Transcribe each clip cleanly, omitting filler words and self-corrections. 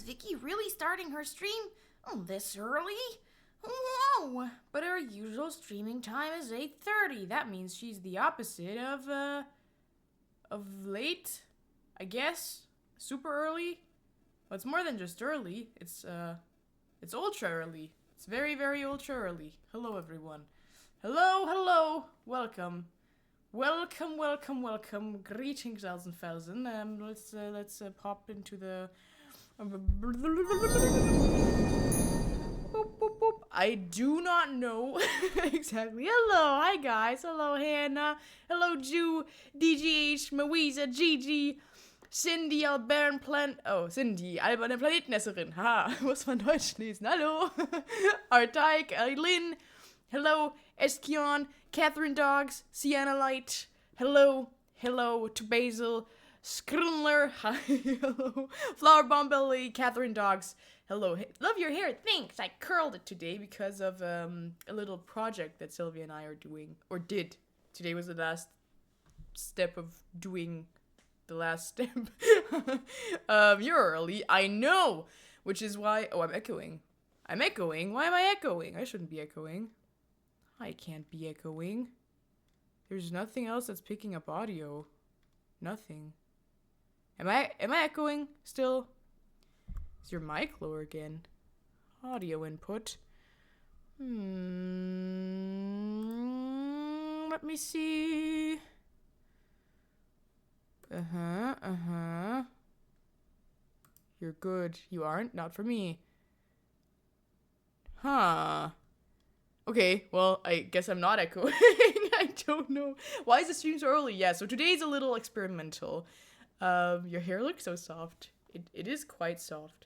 Vicky really starting her stream this early? Whoa! But her usual streaming time is 8:30. That means she's the opposite of late, I guess. Super early. Well, it's more than just early. It's ultra early. It's very, very ultra early. Hello, everyone. Hello. Welcome. Welcome. Greetings, Felsen. Let's pop into the. Boop. I do not know exactly. Hello, hi guys. Hello, Hannah. Hello, Jew, DGH, Mawisa, Gigi, Cindy, Cindy, alberne Planetnesserin. Ha, muss man Deutsch lesen. Hallo. Artaik, Eileen. Hello, Eskion, Catherine Dogs, Sienna Light. Hello to Basil, Skrunler. Hi, hello. Flower Bomb Belly, Catherine Dogs. Hello. Love your hair. Thanks. I curled it today because of a little project that Sylvia and I are doing, or did. Today was the last step of doing the last step. You're early. I know. Which is why... Oh, I'm echoing. Why am I echoing? I shouldn't be echoing. I can't be echoing. There's nothing else that's picking up audio. Nothing. Am I echoing still? Is your mic lower again? Audio input. Let me see. You're good. You aren't? Not for me. Huh. Okay, well, I guess I'm not echoing. I don't know. Why is the stream so early? Yeah, so today's a little experimental. Your hair looks so soft. It is quite soft.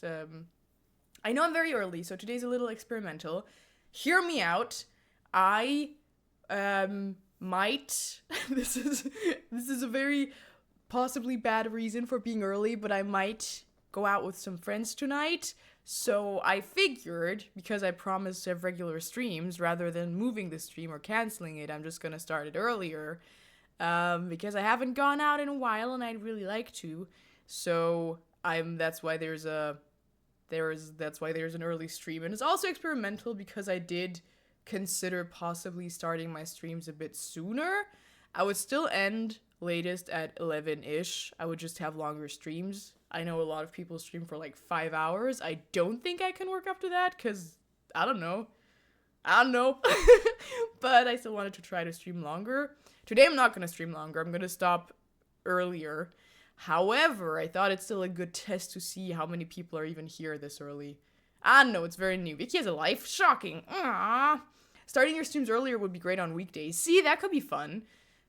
I know I'm very early, so today's a little experimental. Hear me out. I might this is a very possibly bad reason for being early, but I might go out with some friends tonight. So I figured, because I promised to have regular streams, rather than moving the stream or canceling it, I'm just gonna start it earlier. Because I haven't gone out in a while and I'd really like to. So that's why there's an early stream. And it's also experimental because I did consider possibly starting my streams a bit sooner. I would still end latest at 11-ish. I would just have longer streams. I know a lot of people stream for like 5 hours. I don't think I can work up to that because I don't know. But I still wanted to try to stream longer. Today I'm not going to stream longer. I'm going to stop earlier. However, I thought it's still a good test to see how many people are even here this early. I don't know, it's very new. Vicky has a life? Shocking. Aww. Starting your streams earlier would be great on weekdays. See, that could be fun.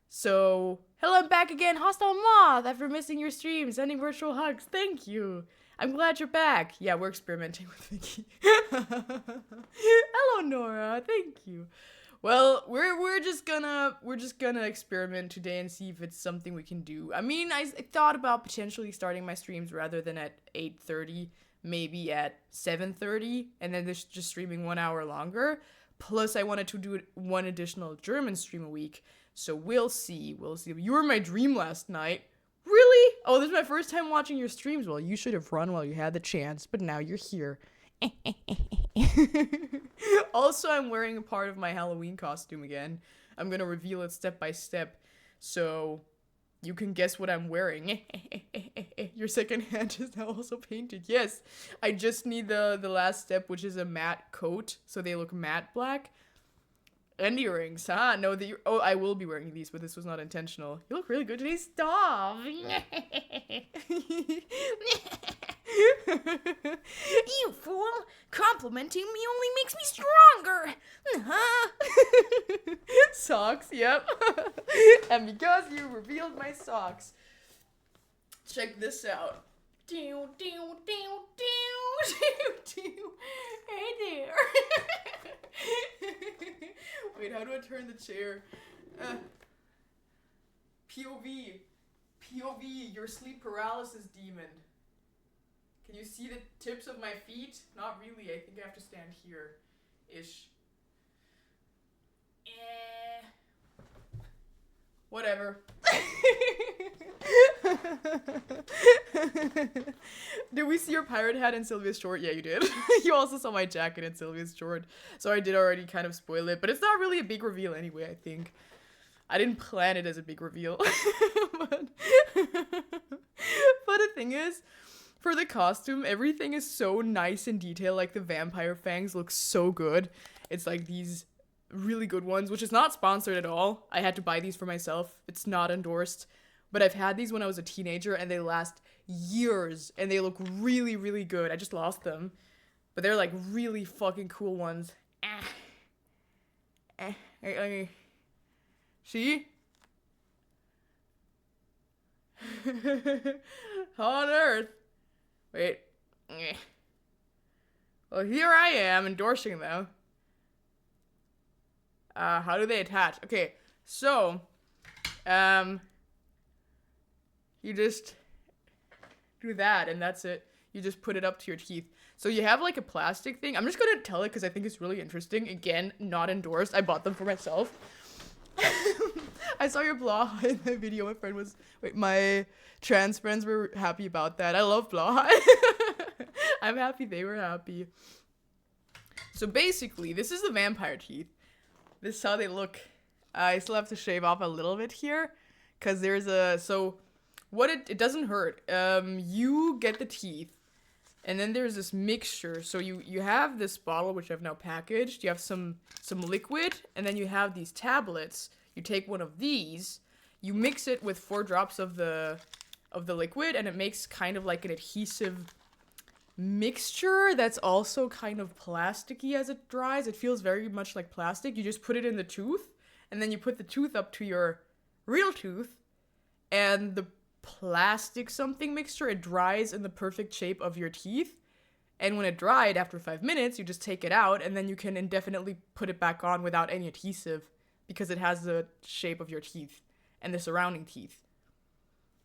So, hello, I'm back again. Hostile Moth, after missing your stream, sending virtual hugs. Thank you. I'm glad you're back. Yeah, we're experimenting with Vicky. Hello, Nora. Thank you. Well, we're just gonna experiment today and see if it's something we can do. I mean, I thought about potentially starting my streams rather than at 8:30, maybe at 7:30, and then just streaming 1 hour longer. Plus, I wanted to do one additional German stream a week. So we'll see. You were my dream last night. Really? Oh, this is my first time watching your streams. Well, you should have run while you had the chance, but now you're here. Also, I'm wearing a part of my Halloween costume again. I'm gonna reveal it step by step, so you can guess what I'm wearing. Your second hand is now also painted. Yes, I just need the last step, which is a matte coat, so they look matte black. And earrings, huh? No, I will be wearing these, but this was not intentional. You look really good today. Stop! You fool! Complimenting me only makes me stronger! Socks, yep. And because you revealed my socks. Check this out. Hey there! Wait, how do I turn the chair? POV, your sleep paralysis demon. Can you see the tips of my feet? Not really, I think I have to stand here-ish. Whatever. Did we see your pirate hat in Sylvia's short? Yeah, you did. You also saw my jacket in Sylvia's short. So I did already kind of spoil it. But it's not really a big reveal anyway, I think. I didn't plan it as a big reveal. but the thing is, for the costume, everything is so nice and detailed. Like, the vampire fangs look so good. It's like these really good ones, which is not sponsored at all. I had to buy these for myself. It's not endorsed. But I've had these when I was a teenager, and they last years, and they look really, really good. I just lost them. But they're, like, really fucking cool ones. See? How on earth? Wait. Well, here I am, endorsing them. How do they attach? Okay, so, you just do that, and that's it. You just put it up to your teeth. So you have, like, a plastic thing. I'm just gonna tell it because I think it's really interesting. Again, not endorsed. I bought them for myself. I saw your blah in the video. My friend was... Wait, my trans friends were happy about that. I love blah. I'm happy they were happy. So basically, this is the vampire teeth. This is how they look. I still have to shave off a little bit here. Because there's a... So, what it doesn't hurt. You get the teeth. And then there's this mixture. So you have this bottle, which I've now packaged. You have some liquid. And then you have these tablets. You take one of these. You mix it with 4 drops of the liquid. And it makes kind of like an adhesive mixture that's also kind of plasticky as it dries. It feels very much like plastic. You just put it in the tooth. And then you put the tooth up to your real tooth. And the plastic something mixture, it dries in the perfect shape of your teeth. And when it dried after 5 minutes, you just take it out, and then you can indefinitely put it back on without any adhesive because it has the shape of your teeth and the surrounding teeth.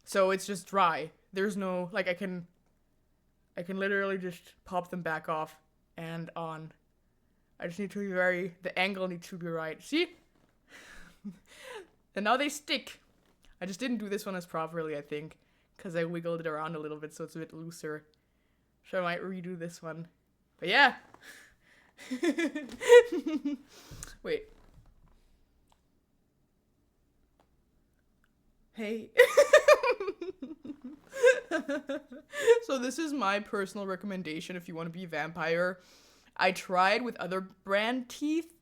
So it's just dry. There's no, like, I can literally just pop them back off and on. I just need to be the angle needs to be right. See? And now they stick. I just didn't do this one as properly, I think, because I wiggled it around a little bit so it's a bit looser. So I might redo this one. But yeah. Wait. Hey. So this is my personal recommendation if you want to be a vampire. I tried with other brand teeth.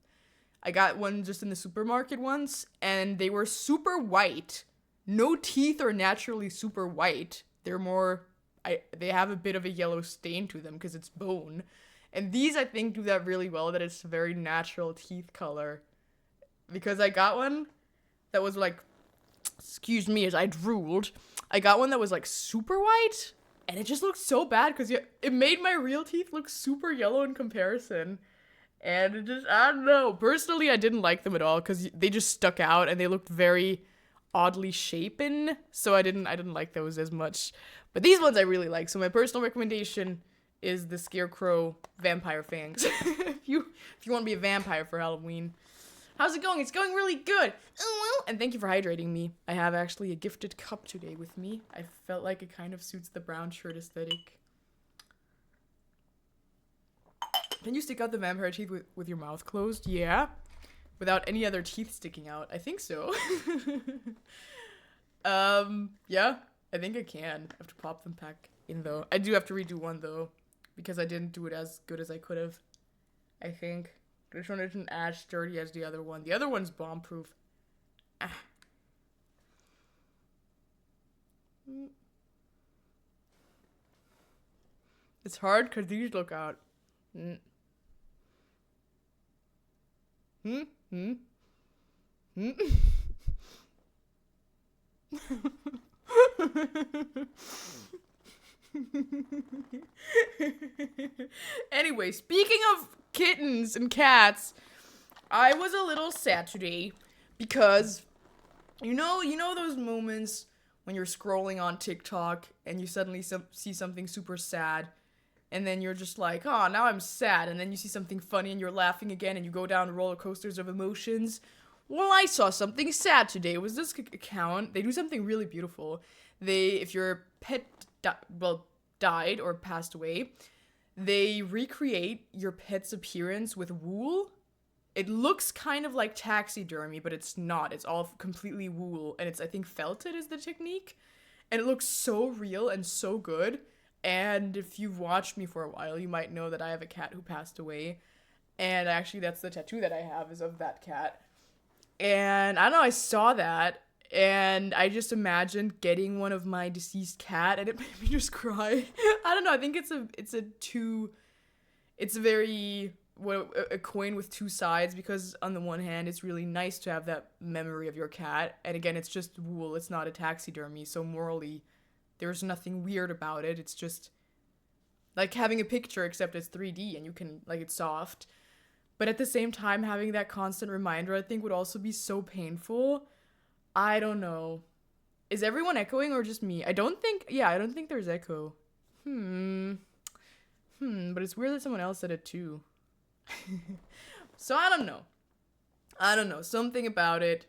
I got one just in the supermarket once, and they were super white. No teeth are naturally super white. They're more, they have a bit of a yellow stain to them because it's bone. And these, I think, do that really well, that it's a very natural teeth color. Because I got one that was like, excuse me as I drooled, I got one that was like super white, and it just looked so bad because it made my real teeth look super yellow in comparison. And it just, I don't know. Personally, I didn't like them at all because they just stuck out and they looked very oddly shapen, so I didn't like those as much. But these ones I really like, so my personal recommendation is the Scarecrow Vampire Fangs. if you want to be a vampire for Halloween. How's it going? It's going really good. Oh, well. And thank you for hydrating me. I have actually a gifted cup today with me. I felt like it kind of suits the brown shirt aesthetic. Can you stick out the vampire teeth with your mouth closed? Yeah. Without any other teeth sticking out? I think so. Yeah, I think I can. I have to pop them back in, though. I do have to redo one, though, because I didn't do it as good as I could have. I think. This one isn't as sturdy as the other one. The other one's bomb-proof. Ah. It's hard because these look out. Anyway, speaking of kittens and cats, I was a little sad today because you know those moments when you're scrolling on TikTok and you suddenly see something super sad, and then you're just like, oh, now I'm sad, and then you see something funny and you're laughing again, and you go down roller coasters of emotions. Well, I saw something sad today. It was this account. They do something really beautiful. If your pet died or passed away, they recreate your pet's appearance with wool. It looks kind of like taxidermy, but it's not. It's all completely wool, and I think felted is the technique. And it looks so real and so good. And if you've watched me for a while, you might know that I have a cat who passed away. And actually, that's the tattoo that I have is of that cat. And I don't know, I saw that, and I just imagined getting one of my deceased cat, and it made me just cry. I don't know, I think it's a very, a coin with two sides, because on the one hand, it's really nice to have that memory of your cat, and again, it's just wool, it's not a taxidermy, so morally, there's nothing weird about it. It's just like having a picture, except it's 3D, and you can, like, it's soft. But at the same time, having that constant reminder, I think, would also be so painful. I don't know. Is everyone echoing or just me? I don't think there's echo. But it's weird that someone else said it too. So I don't know. Something about it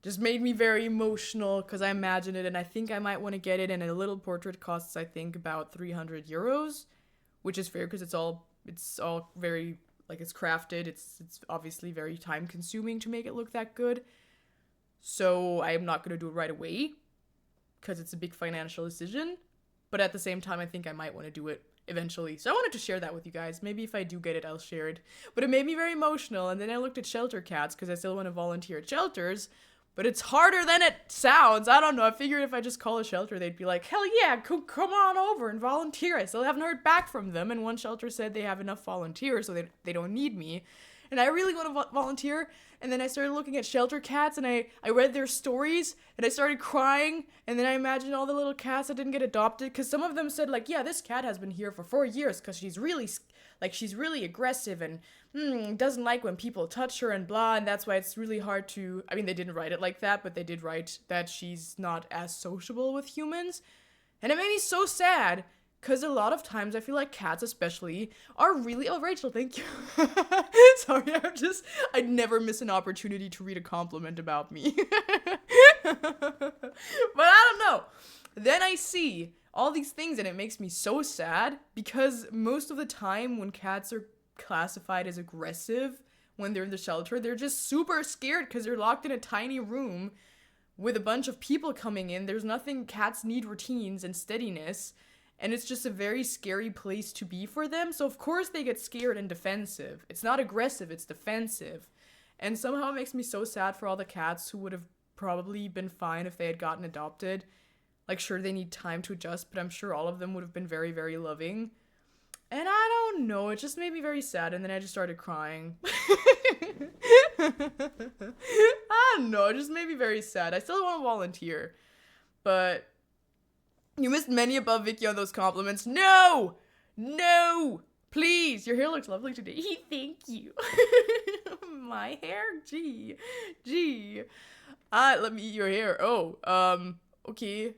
just made me very emotional because I imagined it, and I think I might want to get it. And a little portrait costs, I think, about 300 euros, which is fair because it's all very, like, it's crafted. It's obviously very time consuming to make it look that good. So I am not going to do it right away because it's a big financial decision. But at the same time, I think I might want to do it eventually. So I wanted to share that with you guys. Maybe if I do get it, I'll share it. But it made me very emotional. And then I looked at shelter cats because I still want to volunteer at shelters. But it's harder than it sounds. I don't know. I figured if I just call a shelter, they'd be like, hell yeah, come on over and volunteer. I still haven't heard back from them. And one shelter said they have enough volunteers, so they don't need me. And I really want to volunteer. And then I started looking at shelter cats, and I read their stories, and I started crying. And then I imagined all the little cats that didn't get adopted. Because some of them said, like, yeah, this cat has been here for 4 years because she's really aggressive and doesn't like when people touch her and blah, and that's why it's really hard to, I mean, they didn't write it like that, but they did write that she's not as sociable with humans. And it made me so sad, because a lot of times I feel like cats especially are really, oh, Rachel, thank you. Sorry, I'd never miss an opportunity to read a compliment about me. But I don't know. Then I see all these things and it makes me so sad, because most of the time when cats are classified as aggressive when they're in the shelter, they're just super scared because they're locked in a tiny room with a bunch of people coming in. There's nothing. Cats need routines and steadiness, and it's just a very scary place to be for them. So of course they get scared and defensive. It's not aggressive, it's defensive. And somehow it makes me so sad for all the cats who would have probably been fine if they had gotten adopted. Like, sure, they need time to adjust, but I'm sure all of them would have been very, very loving. And I don't know, it just made me very sad, and then I just started crying. I don't know, it just made me very sad. I still want to volunteer, but you missed many above Vicky on those compliments. No! No! Please, your hair looks lovely today. Thank you. My hair? Gee. Let me eat your hair. Oh, okay.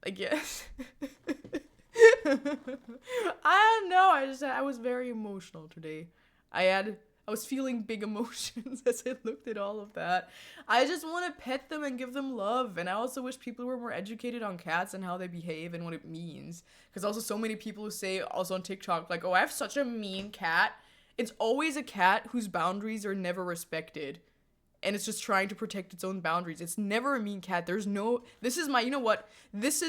I guess. I don't know. I was very emotional today. I was feeling big emotions as I looked at all of that. I just want to pet them and give them love. And I also wish people were more educated on cats and how they behave and what it means. Because also so many people who say, also on TikTok, like, oh, I have such a mean cat. It's always a cat whose boundaries are never respected. And it's just trying to protect its own boundaries. It's never a mean cat. This is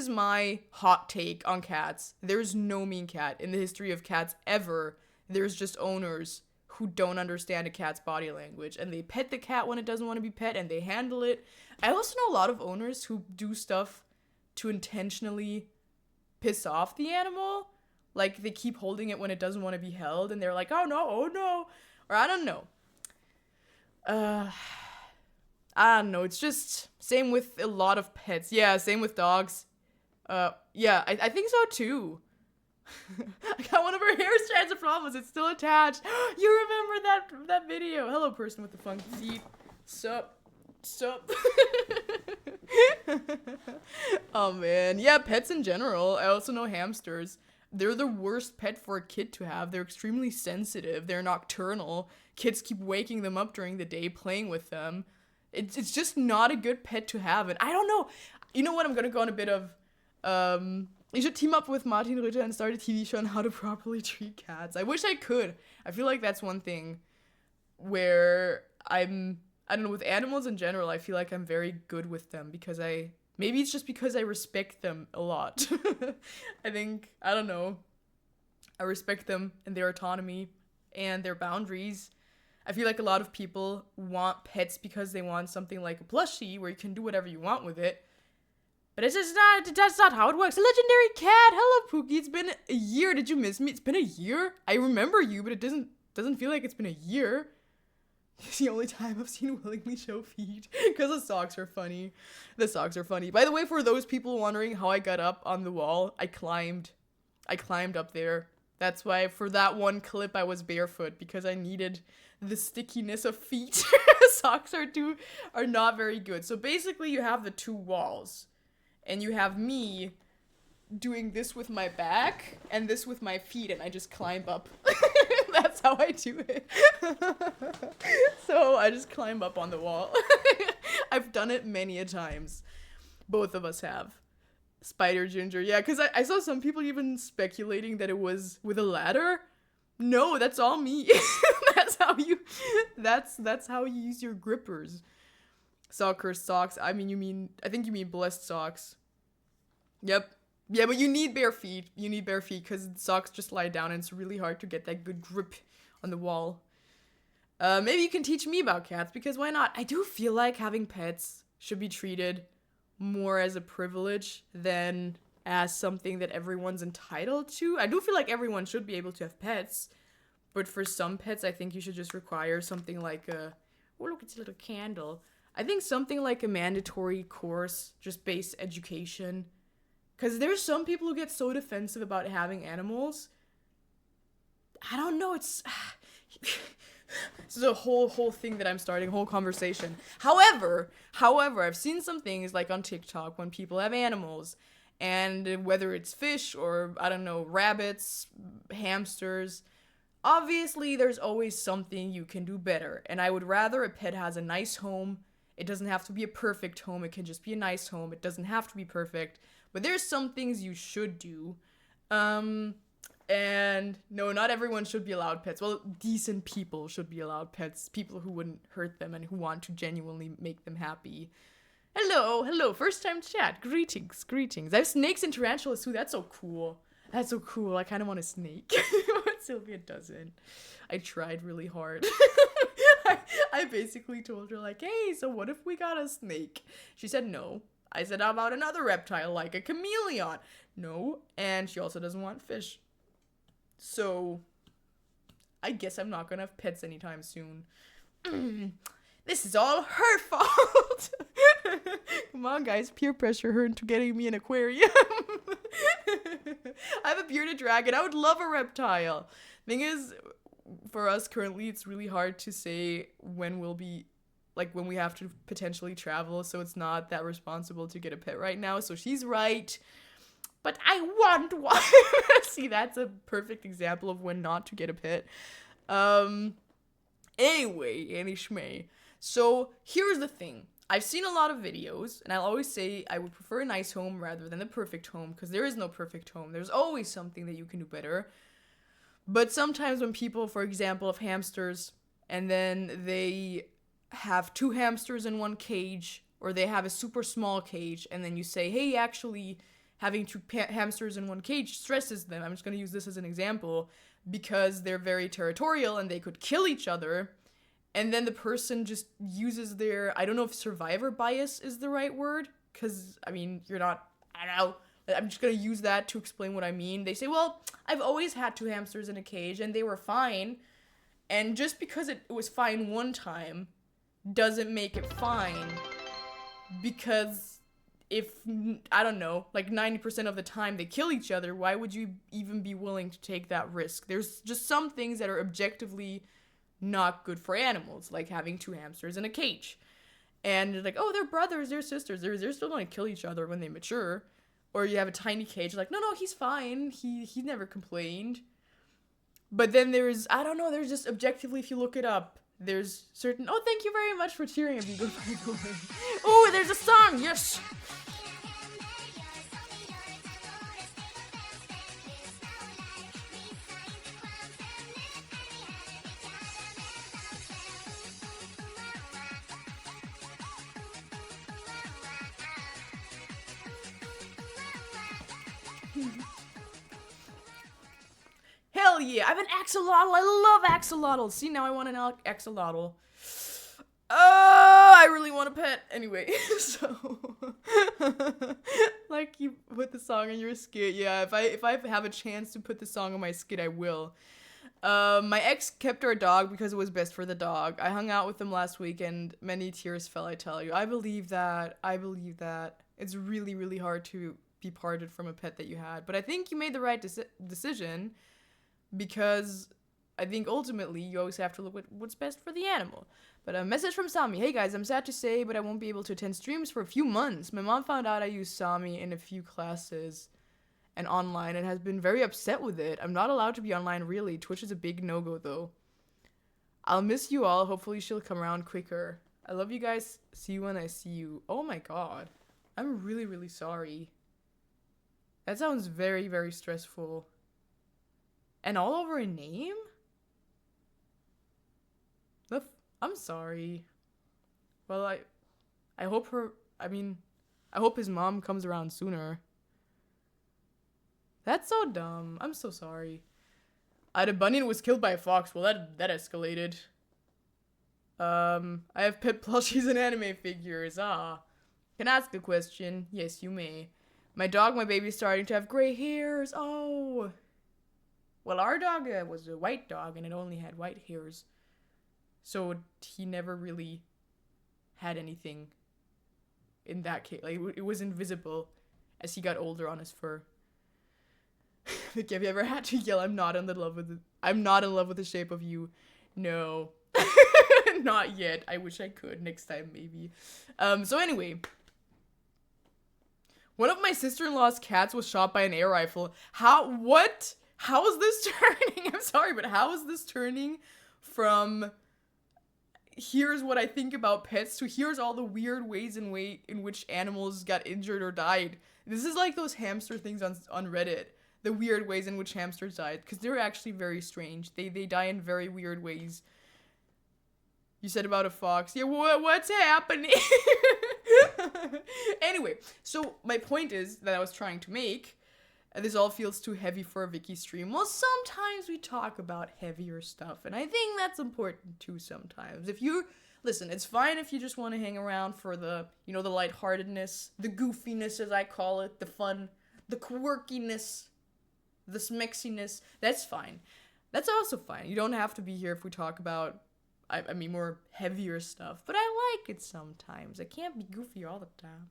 my hot take on cats. There's no mean cat in the history of cats ever. There's just owners who don't understand a cat's body language. And they pet the cat when it doesn't want to be pet, and they handle it. I also know a lot of owners who do stuff to intentionally piss off the animal. Like, they keep holding it when it doesn't want to be held, and they're like, oh no. Or I don't know. I don't know, it's just same with a lot of pets. Yeah, same with dogs. Yeah, I think so too. I got one of her hair strands of problems. It's still attached. You remember that video? Hello, person with the funky feet. Sup. Oh man, yeah, pets in general. I also know hamsters. they're the worst pet for a kid to have. They're extremely sensitive. They're nocturnal. Kids keep waking them up during the day, playing with them. It's just not a good pet to have. And I don't know. You know what? I'm going to go on a bit of... you should team up with Martin Rütter and start a TV show on how to properly treat cats. I wish I could. I feel like that's one thing where I don't know, with animals in general, I feel like I'm very good with them because maybe it's just because I respect them a lot. I don't know. I respect them and their autonomy and their boundaries. I feel like a lot of people want pets because they want something like a plushie where you can do whatever you want with it. But that's not how it works. A legendary cat. Hello, Pookie. It's been a year. Did you miss me? It's been a year? I remember you, but it doesn't feel like it's been a year. It's the only time I've seen willingly show feet. Because the socks are funny. The socks are funny. By the way, for those people wondering how I got up on the wall, I climbed up there. That's why for that one clip I was barefoot, because I needed the stickiness of feet. Socks are not very good. So basically you have the two walls. And you have me doing this with my back and this with my feet, and I just climb up. That's how I do it. So I just climb up on the wall. I've done it many a times. Both of us have. Spider Ginger, yeah, because I saw some people even speculating that it was with a ladder. No, that's all me. That's how you use your grippers. Soccer socks. I think you mean blessed socks. Yep. Yeah, but you need bare feet. You need bare feet because socks just lie down and it's really hard to get that good grip on the wall. Maybe you can teach me about cats because why not? I do feel like having pets should be treated more as a privilege than as something that everyone's entitled to. I do feel like everyone should be able to have pets, but for some pets, I think you should just require something like oh, look, it's a little candle. I think something like a mandatory course, just base education. Because there's some people who get so defensive about having animals. I don't know, it's... This is a whole thing that I'm starting, a whole conversation. However, I've seen some things like on TikTok when people have animals. And whether it's fish or, I don't know, rabbits, hamsters... Obviously, there's always something you can do better. And I would rather a pet has a nice home. It doesn't have to be a perfect home. It can just be a nice home. It doesn't have to be perfect. But there's some things you should do. And no, not everyone should be allowed pets. Well, decent people should be allowed pets. People who wouldn't hurt them and who want to genuinely make them happy. Hello, first time chat. Greetings. I have snakes and tarantulas too. That's so cool. I kind of want a snake. But Sylvia doesn't. I tried really hard. I basically told her like, hey, so what if we got a snake? She said no. I said, how about another reptile like a chameleon? No. And she also doesn't want fish. So, I guess I'm not gonna have pets anytime soon. This is all her fault. Come on, guys. Peer pressure her into getting me an aquarium. I have a bearded dragon. I would love a reptile. Thing is, for us currently, it's really hard to say when when we have to potentially travel, so it's not that responsible to get a pet right now. So she's right. But I want one. See, that's a perfect example of when not to get a pet. Anyway, Annie Schmay. So here's the thing. I've seen a lot of videos, and I'll always say I would prefer a nice home rather than the perfect home, because there is no perfect home. There's always something that you can do better. But sometimes when people, for example, have hamsters, and then they have 2 hamsters in one cage, or they have a super small cage, and then you say, hey, actually, having 2 hamsters in one cage stresses them. I'm just going to use this as an example, because they're very territorial, and they could kill each other. And then the person just uses their, I don't know if survivor bias is the right word, because, I mean, you're not, I don't know, I'm just going to use that to explain what I mean. They say, well, I've always had 2 hamsters in a cage, and they were fine, and just because it was fine one time doesn't make it fine, because if, I don't know, like 90% of the time they kill each other, why would you even be willing to take that risk? There's just some things that are objectively not good for animals, like having 2 hamsters in a cage. And you're like, oh, they're brothers, they're sisters, they're still going to kill each other when they mature. or you have a tiny cage, like, no, he's fine. He never complained. But then there's, I don't know, there's just objectively, if you look it up, there's certain, oh, thank you very much for cheering if you go by the way. Oh, there's a song, yes! Hell yeah, I have an axolotl. I love axolotls. See, now I want an axolotl. Oh, I really want a pet. Anyway, so like you put the song on your skit. Yeah, if I have a chance to put the song on my skit, I will. My ex kept our dog because it was best for the dog. I hung out with them last week and many tears fell, I tell you. I believe that. It's really, really hard to be parted from a pet that you had. But I think you made the right decision, because I think ultimately you always have to look at what's best for the animal. But a message from Sami. Hey guys, I'm sad to say, but I won't be able to attend streams for a few months. My mom found out I use Sami in a few classes and online and has been very upset with it. I'm not allowed to be online really. Twitch is a big no-go though. I'll miss you all. Hopefully she'll come around quicker. I love you guys. See you when I see you. Oh my god. I'm really, really sorry. That sounds very, very stressful. And all over a name? I'm sorry. Well, I hope I hope his mom comes around sooner. That's so dumb. I'm so sorry. I had a bunny and was killed by a fox. Well, that escalated. I have pet plushies and anime figures. Can I ask a question? Yes, you may. My dog, my baby's starting to have gray hairs. Oh. Well, our dog was a white dog and it only had white hairs. So he never really had anything in that case. Like, it was invisible as he got older on his fur. Like, have you ever had to yell, I'm not in love with the shape of you? No. Not yet. I wish I could. Next time, maybe. So anyway. One of my sister-in-law's cats was shot by an air rifle. What? How is this turning? I'm sorry, but how is this turning from here's what I think about pets to here's all the weird ways in which animals got injured or died? This is like those hamster things on Reddit. The weird ways in which hamsters died. Because they're actually very strange. They die in very weird ways. You said about a fox. Yeah, what's happening? Anyway, so my point is that I was trying to make, this all feels too heavy for a Vicky stream. Well, sometimes we talk about heavier stuff, and I think that's important too sometimes. Listen, it's fine if you just want to hang around for the, the lightheartedness, the goofiness as I call it, the fun, the quirkiness, the smexiness. That's fine. That's also fine. You don't have to be here if we talk about, more heavier stuff. But I like it sometimes. I can't be goofy all the time.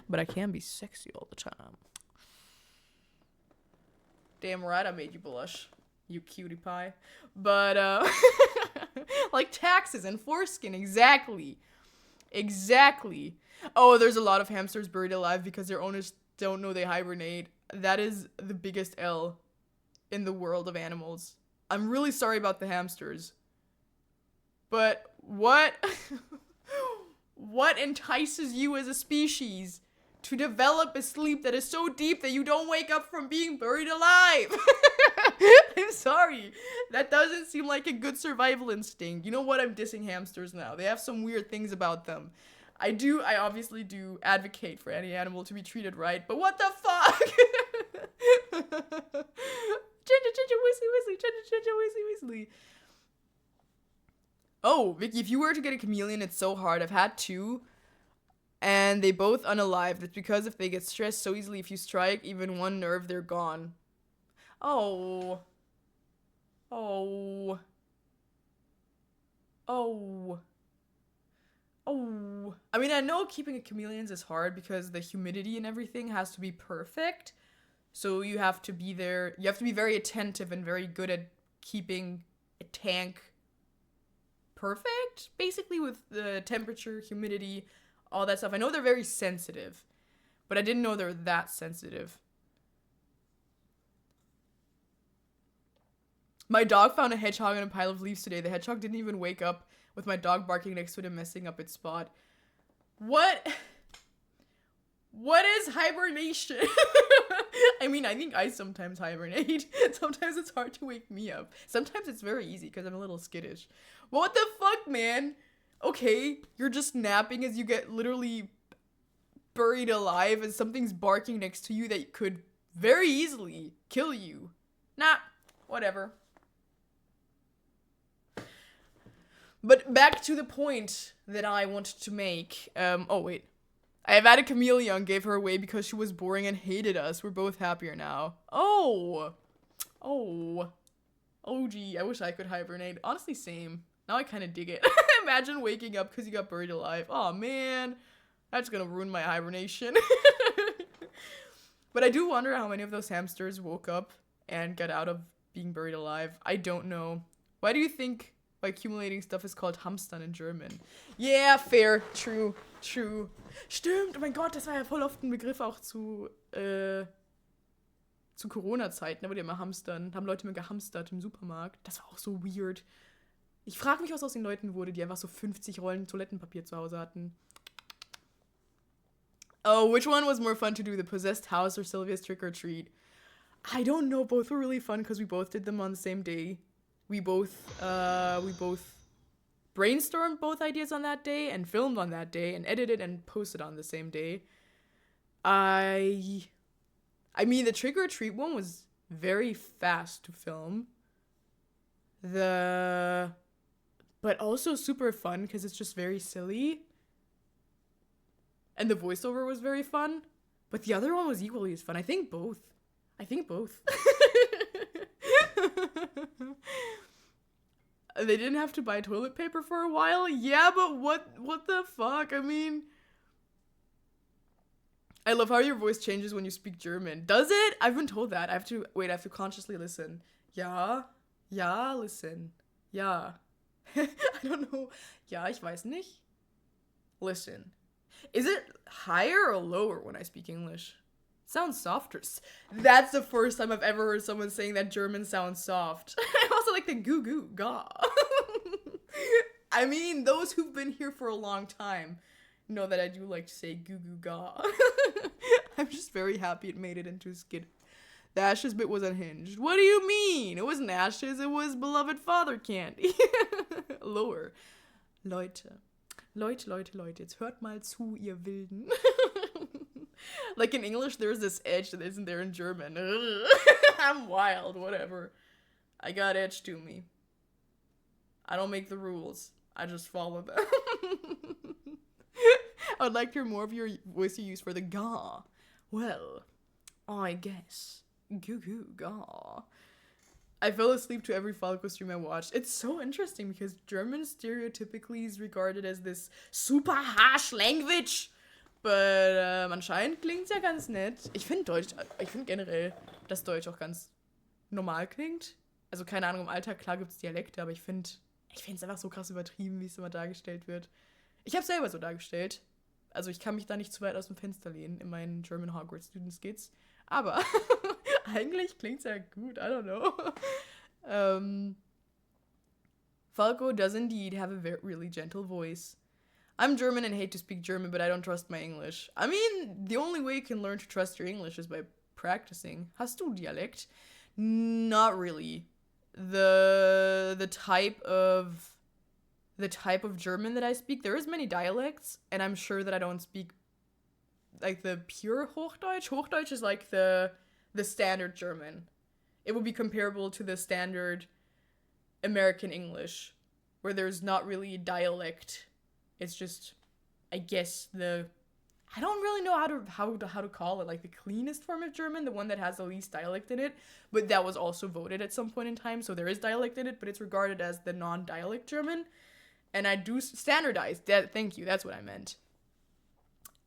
But I can be sexy all the time. Damn right I made you blush, you cutie pie. But, like taxes and foreskin, exactly. Exactly. Oh, there's a lot of hamsters buried alive because their owners don't know they hibernate. That is the biggest L in the world of animals. I'm really sorry about the hamsters. But what entices you as a species to develop a sleep that is so deep that you don't wake up from being buried alive? I'm sorry. That doesn't seem like a good survival instinct. You know what? I'm dissing hamsters now. They have some weird things about them. I obviously do advocate for any animal to be treated right, but what the fuck? Weasley. Oh, Vicky, if you were to get a chameleon, it's so hard. I've had two, and they both unalived. It's because if they get stressed so easily, if you strike even one nerve, they're gone. Oh. I mean, I know keeping a chameleons is hard because the humidity and everything has to be perfect. So you have to be there. You have to be very attentive and very good at keeping a tank perfect, basically, with the temperature, humidity, all that stuff. I know they're very sensitive, But I didn't know they're that sensitive. My dog found a hedgehog in a pile of leaves today. The hedgehog didn't even wake up with my dog barking next to it and messing up its spot. What is hibernation? I mean, I think I sometimes hibernate. Sometimes it's hard to wake me up. Sometimes it's very easy because I'm a little skittish. What the fuck, man? Okay, you're just napping as you get literally buried alive and something's barking next to you that could very easily kill you. Nah, whatever. But back to the point that I wanted to make. Oh, wait. I have had a chameleon, gave her away because she was boring and hated us. We're both happier now. Oh, gee, I wish I could hibernate. Honestly, same. Now I kind of dig it. Imagine waking up because you got buried alive. Oh, man. That's gonna ruin my hibernation. But I do wonder how many of those hamsters woke up and got out of being buried alive. I don't know. Why do you think accumulating stuff is called Hamstern in German? Yeah, fair. True. Stimmt, oh mein Gott, das war ja voll oft ein Begriff auch zu Corona-Zeiten. Da wurde ja immer hamstern. Haben Leute immer gehamstert im Supermarkt. Das war auch so weird. Ich frage mich, was aus den Leuten wurde, die einfach so 50 Rollen Toilettenpapier zu Hause hatten. Oh, which one was more fun to do, the possessed house or Sylvia's trick or treat? I don't know. Both were really fun because we both did them on the same day. We both brainstormed both ideas on that day and filmed on that day and edited and posted on the same day. I mean, the trick or treat one was very fast to film. But also super fun because it's just very silly. And the voiceover was very fun. But the other one was equally as fun. I think both. They didn't have to buy toilet paper for a while? Yeah, but what the fuck? I mean, I love how your voice changes when you speak German. Does it? I've been told that. I have to consciously listen. Ja, listen. Ja. I don't know. Ja, ich weiß nicht. Listen. Is it higher or lower when I speak English? It sounds softer. That's the first time I've ever heard someone saying that German sounds soft. I also like the goo goo ga. I mean, those who've been here for a long time know that I do like to say goo goo ga. I'm just very happy it made it into a skit. The Ashes bit was unhinged. What do you mean? It wasn't Ashes, it was beloved father candy. Lower. Leute, jetzt hört mal zu, ihr Wilden. Like in English, there's this edge that isn't there in German. I'm wild, whatever. I got edge to me. I don't make the rules. I just follow them. I would like to hear more of your voice you use for the ga. Well, I guess. Goo goo ga. I fell asleep to every Falco stream I watched. It's so interesting because German stereotypically is regarded as this super harsh language. But anscheinend klingt's ja ganz nett. Ich finde generell, dass Deutsch auch ganz normal klingt. Also keine Ahnung, im Alltag, klar gibt's Dialekte, aber ich finde es einfach so krass übertrieben, wie es immer dargestellt wird. Ich habe selber so dargestellt. Also ich kann mich da nicht zu weit aus dem Fenster lehnen in meinen German Hogwarts Student Skits. Aber eigentlich klingt's ja gut, I don't know. Falco does indeed have a really gentle voice. I'm German and hate to speak German, but I don't trust my English. I mean, the only way you can learn to trust your English is by practicing. Hast du Dialekt? Not really. The type of German that I speak, there is many dialects, and I'm sure that I don't speak like the pure Hochdeutsch. Hochdeutsch is like the standard German. It would be comparable to the standard American English, where there's not really a dialect. It's just, I guess, I don't really know how to call it, like the cleanest form of German, the one that has the least dialect in it, but that was also voted at some point in time, so there is dialect in it, but it's regarded as the non-dialect German, and I do standardize, thank you, that's what I meant.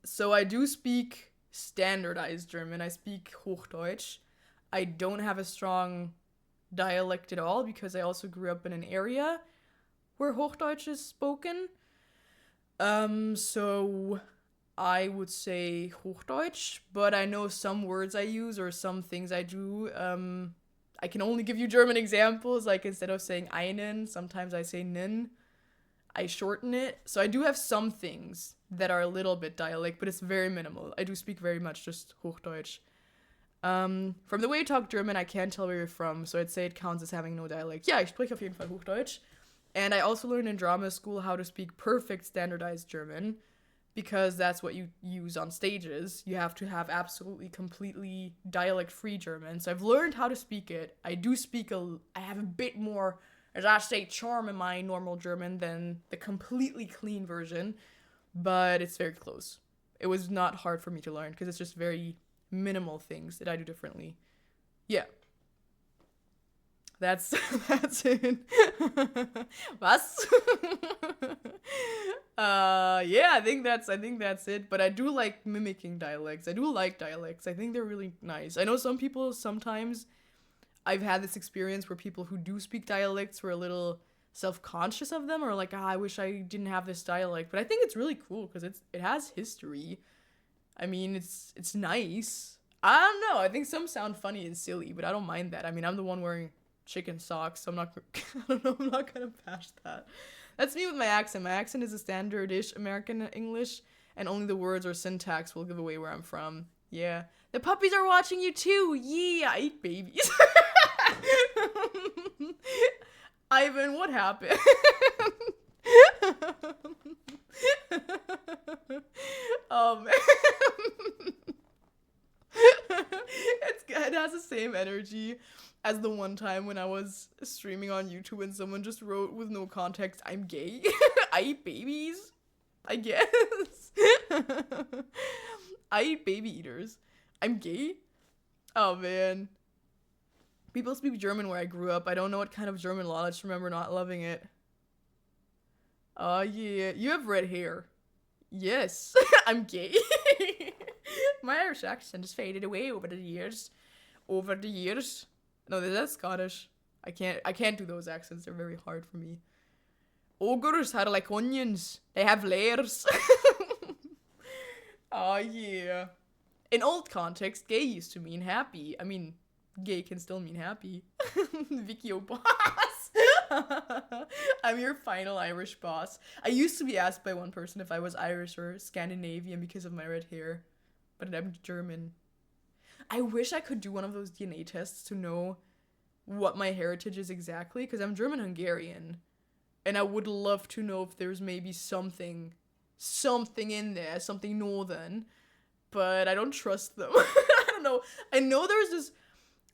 So I do speak standardized German, I speak Hochdeutsch. I don't have a strong dialect at all, because I also grew up in an area where Hochdeutsch is spoken. So I would say Hochdeutsch, but I know some words I use or some things I do. I can only give you German examples. Like instead of saying einen, sometimes I say nen. I shorten it. So I do have some things that are a little bit dialect, but it's very minimal. I do speak very much just Hochdeutsch. From the way you talk German, I can't tell where you're from, so I'd say it counts as having no dialect. Ja, ich spreche auf jeden Fall Hochdeutsch. And I also learned in drama school how to speak perfect standardized German, because that's what you use on stages. You have to have absolutely, completely dialect-free German. So I've learned how to speak it. I have a bit more, as I say, charm in my normal German than the completely clean version, but it's very close. It was not hard for me to learn, because it's just very minimal things that I do differently. Yeah. That's it. Was? Yeah, I think that's it. But I do like mimicking dialects. I do like dialects. I think they're really nice. I know some people sometimes, I've had this experience where people who do speak dialects were a little self-conscious of them, or like, I wish I didn't have this dialect. But I think it's really cool because it has history. I mean, it's nice. I don't know. I think some sound funny and silly, but I don't mind that. I mean, I'm the one wearing chicken socks, so I'm not gonna bash that. That's me with my accent. My accent is a standard-ish American English, and only the words or syntax will give away where I'm from. Yeah. The puppies are watching you too! Yeah, I eat babies. Ivan, what happened? Oh, man. It has the same energy as the one time when I was streaming on YouTube and someone just wrote with no context, I'm gay. I eat babies, I guess. I eat baby eaters. I'm gay? Oh, man. People speak German where I grew up. I don't know what kind of German law. I just remember not loving it. Oh, yeah. You have red hair. Yes. I'm gay. My Irish accent has faded away over the years. No, that's Scottish. I can't do those accents. They're very hard for me. Ogres are like onions. They have layers. Oh, yeah. In old context, gay used to mean happy. I mean, gay can still mean happy. Vicky O'Boss. I'm your final Irish boss. I used to be asked by one person if I was Irish or Scandinavian because of my red hair. But I'm German. I wish I could do one of those DNA tests to know what my heritage is exactly, because I'm German-Hungarian. And I would love to know if there's maybe something in there, something northern. But I don't trust them. I don't know. I know there's this...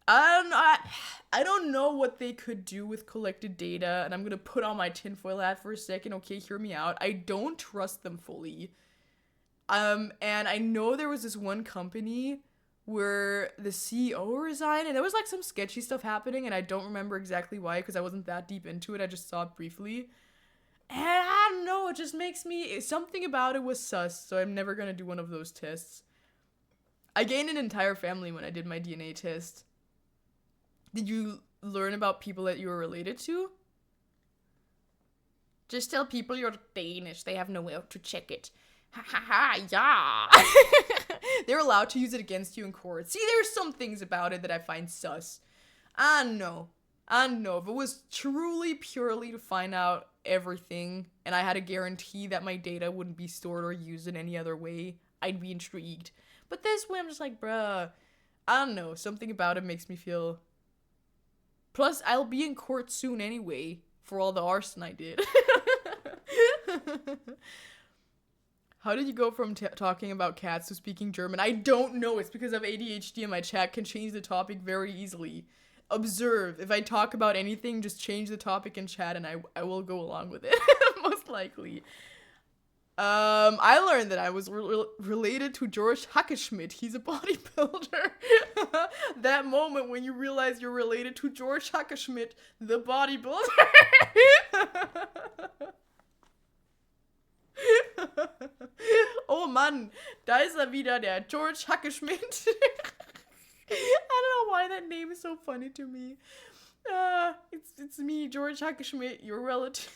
I don't know what they could do with collected data, and I'm gonna put on my tinfoil hat for a second. Okay, hear me out. I don't trust them fully. And I know there was this one company where the CEO resigned, and there was like some sketchy stuff happening, and I don't remember exactly why, because I wasn't that deep into it. I just saw it briefly. And I don't know, it just makes me... Something about it was sus, so I'm never gonna do one of those tests. I gained an entire family when I did my DNA test. Did you learn about people that you were related to? Just tell people you're Danish. They have no way to check it. Ha ha ha, yeah. They're allowed to use it against you in court. See, there's some things about it that I find sus. I know. If it was truly, purely to find out everything, and I had a guarantee that my data wouldn't be stored or used in any other way, I'd be intrigued. But this way, I'm just like, bruh, I don't know. Something about it makes me feel... Plus, I'll be in court soon anyway, for all the arson I did. How did you go from talking about cats to speaking German? I don't know. It's because of ADHD and my chat can change the topic very easily. Observe. If I talk about anything, just change the topic in chat and I will go along with it. Most likely. I learned that I was related to George Hackenschmidt. He's a bodybuilder. That moment when you realize you're related to George Hackenschmidt, the bodybuilder. Oh Mann, da ist wieder, der George Hackenschmidt. I don't know why that name is so funny to me. It's me, George Hackenschmidt, your relative.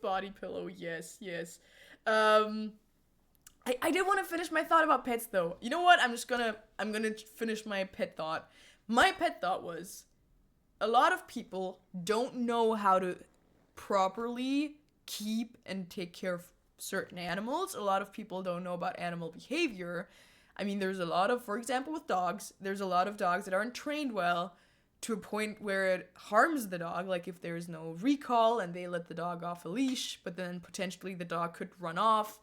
Body pillow, yes, yes. I did want to finish my thought about pets though. You know what? I'm gonna finish my pet thought. My pet thought was a lot of people don't know how to properly keep and take care of certain animals. A lot of people don't know about animal behavior. I mean, there's a lot of, for example, with dogs, there's a lot of dogs that aren't trained well to a point where it harms the dog. Like if there's no recall and they let the dog off a leash, but then potentially the dog could run off,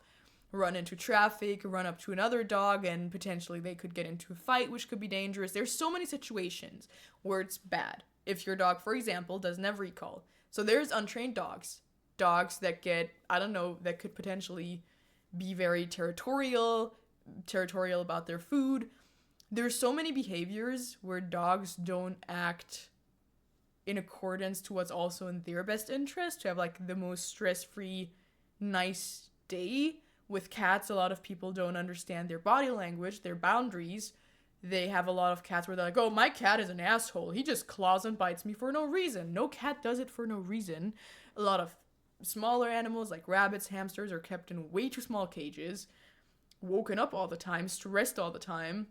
run into traffic, run up to another dog, and potentially they could get into a fight, which could be dangerous. There's so many situations where it's bad. If your dog, for example, doesn't have recall. So there's untrained dogs. Dogs that get, I don't know, that could potentially be very territorial about their food. There's so many behaviors where dogs don't act in accordance to what's also in their best interest, to have like the most stress-free, nice day. With cats, a lot of people don't understand their body language, their boundaries. They have a lot of cats where they're like, oh, my cat is an asshole. He just claws and bites me for no reason. No cat does it for no reason. A lot of smaller animals like rabbits, hamsters are kept in way too small cages, woken up all the time, stressed all the time.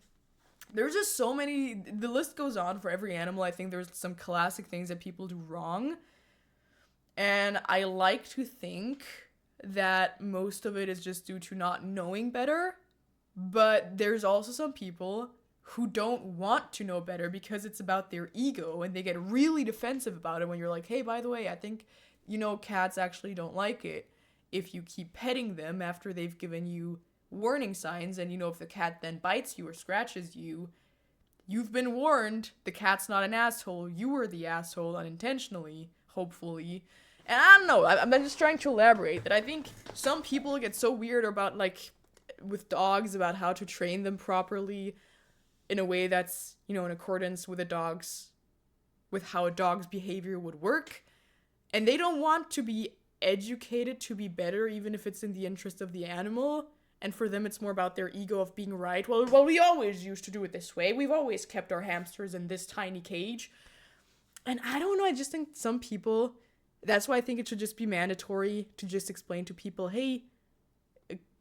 There's just so many, the list goes on for every animal. I think there's some classic things that people do wrong. And I like to think that most of it is just due to not knowing better. But there's also some people who don't want to know better because it's about their ego, and they get really defensive about it when you're like, hey, by the way, I think, cats actually don't like it if you keep petting them after they've given you warning signs, and if the cat then bites you or scratches you, you've been warned. The cat's not an asshole. You were the asshole unintentionally, hopefully. And I don't know, I'm just trying to elaborate that I think some people get so weird about, like, with dogs, about how to train them properly in a way that's, in accordance with with how a dog's behavior would work. And they don't want to be educated to be better, even if it's in the interest of the animal. And for them, it's more about their ego of being right. Well, we always used to do it this way. We've always kept our hamsters in this tiny cage. And I don't know, I just think some people, that's why I think it should just be mandatory to just explain to people, hey,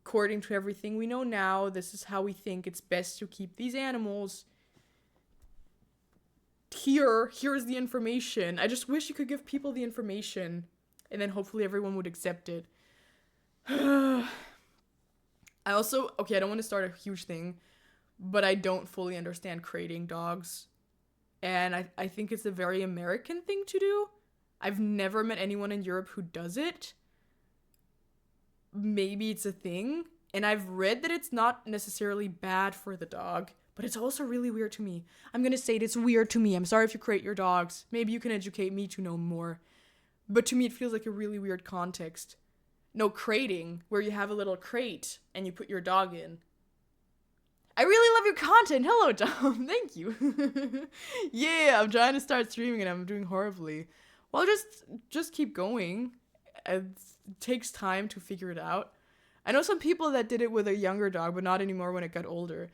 according to everything we know now, this is how we think it's best to keep these animals. Here's the information. I just wish you could give people the information, and then hopefully everyone would accept it. I don't want to start a huge thing, but I don't fully understand crating dogs. And I think it's a very American thing to do. I've never met anyone in Europe who does it. Maybe it's a thing. And I've read that it's not necessarily bad for the dog, but it's also really weird to me. I'm gonna say it's weird to me. I'm sorry if you crate your dogs. Maybe you can educate me to know more. But to me, it feels like a really weird context. No, crating, where you have a little crate and you put your dog in. I really love your content. Hello, Tom. Thank you. Yeah, I'm trying to start streaming and I'm doing horribly. Well, just keep going. It takes time to figure it out. I know some people that did it with a younger dog, but not anymore when it got older.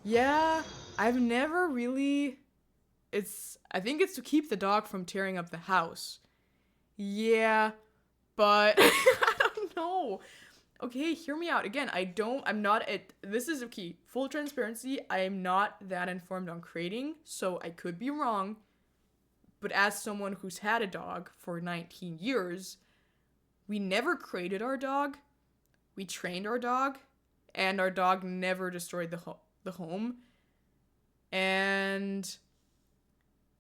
Yeah, I've never really... I think it's to keep the dog from tearing up the house. Yeah, but I don't know. Okay, hear me out. Again, this is a key. Full transparency, I am not that informed on crating, so I could be wrong. But as someone who's had a dog for 19 years, we never crated our dog. We trained our dog, and our dog never destroyed the home. And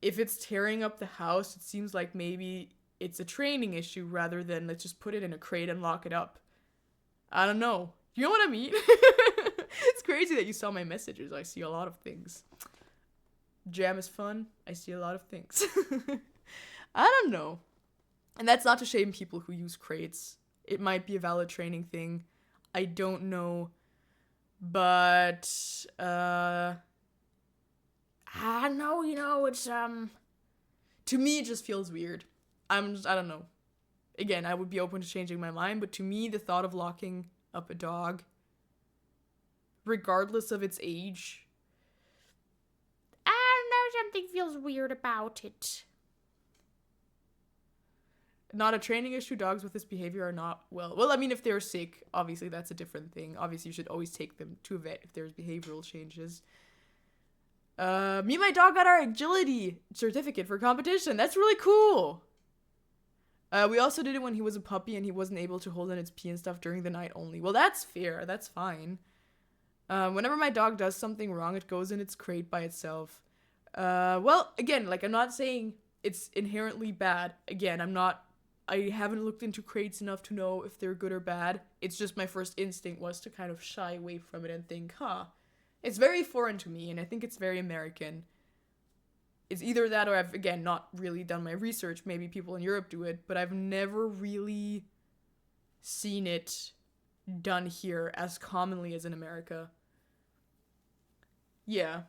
if it's tearing up the house, it seems like maybe it's a training issue rather than let's just put it in a crate and lock it up. I don't know. You know what I mean? It's crazy that you saw my messages. I see a lot of things. Jam is fun. I see a lot of things. I don't know. And that's not to shame people who use crates. It might be a valid training thing. I don't know. But, I don't know, it's, to me, it just feels weird. I don't know. Again, I would be open to changing my mind, but to me, the thought of locking up a dog, regardless of its age, I don't know, something feels weird about it. not a training issue. Dogs with this behavior are not well, I mean, if they're sick, obviously that's a different thing. Obviously you should always take them to a vet if there's behavioral changes. Me and my dog got our agility certificate for competition. That's really cool. We also did it when he was a puppy and he wasn't able to hold in its pee and stuff during the night only. Well, that's fair. That's fine. Whenever my dog does something wrong, it goes in its crate by itself. Well, again, like, I'm not saying it's inherently bad. Again, I haven't looked into crates enough to know if they're good or bad. It's just my first instinct was to kind of shy away from it and think, it's very foreign to me, and I think it's very American. It's either that or I've, again, not really done my research. Maybe people in Europe do it, but I've never really seen it done here as commonly as in America. Yeah.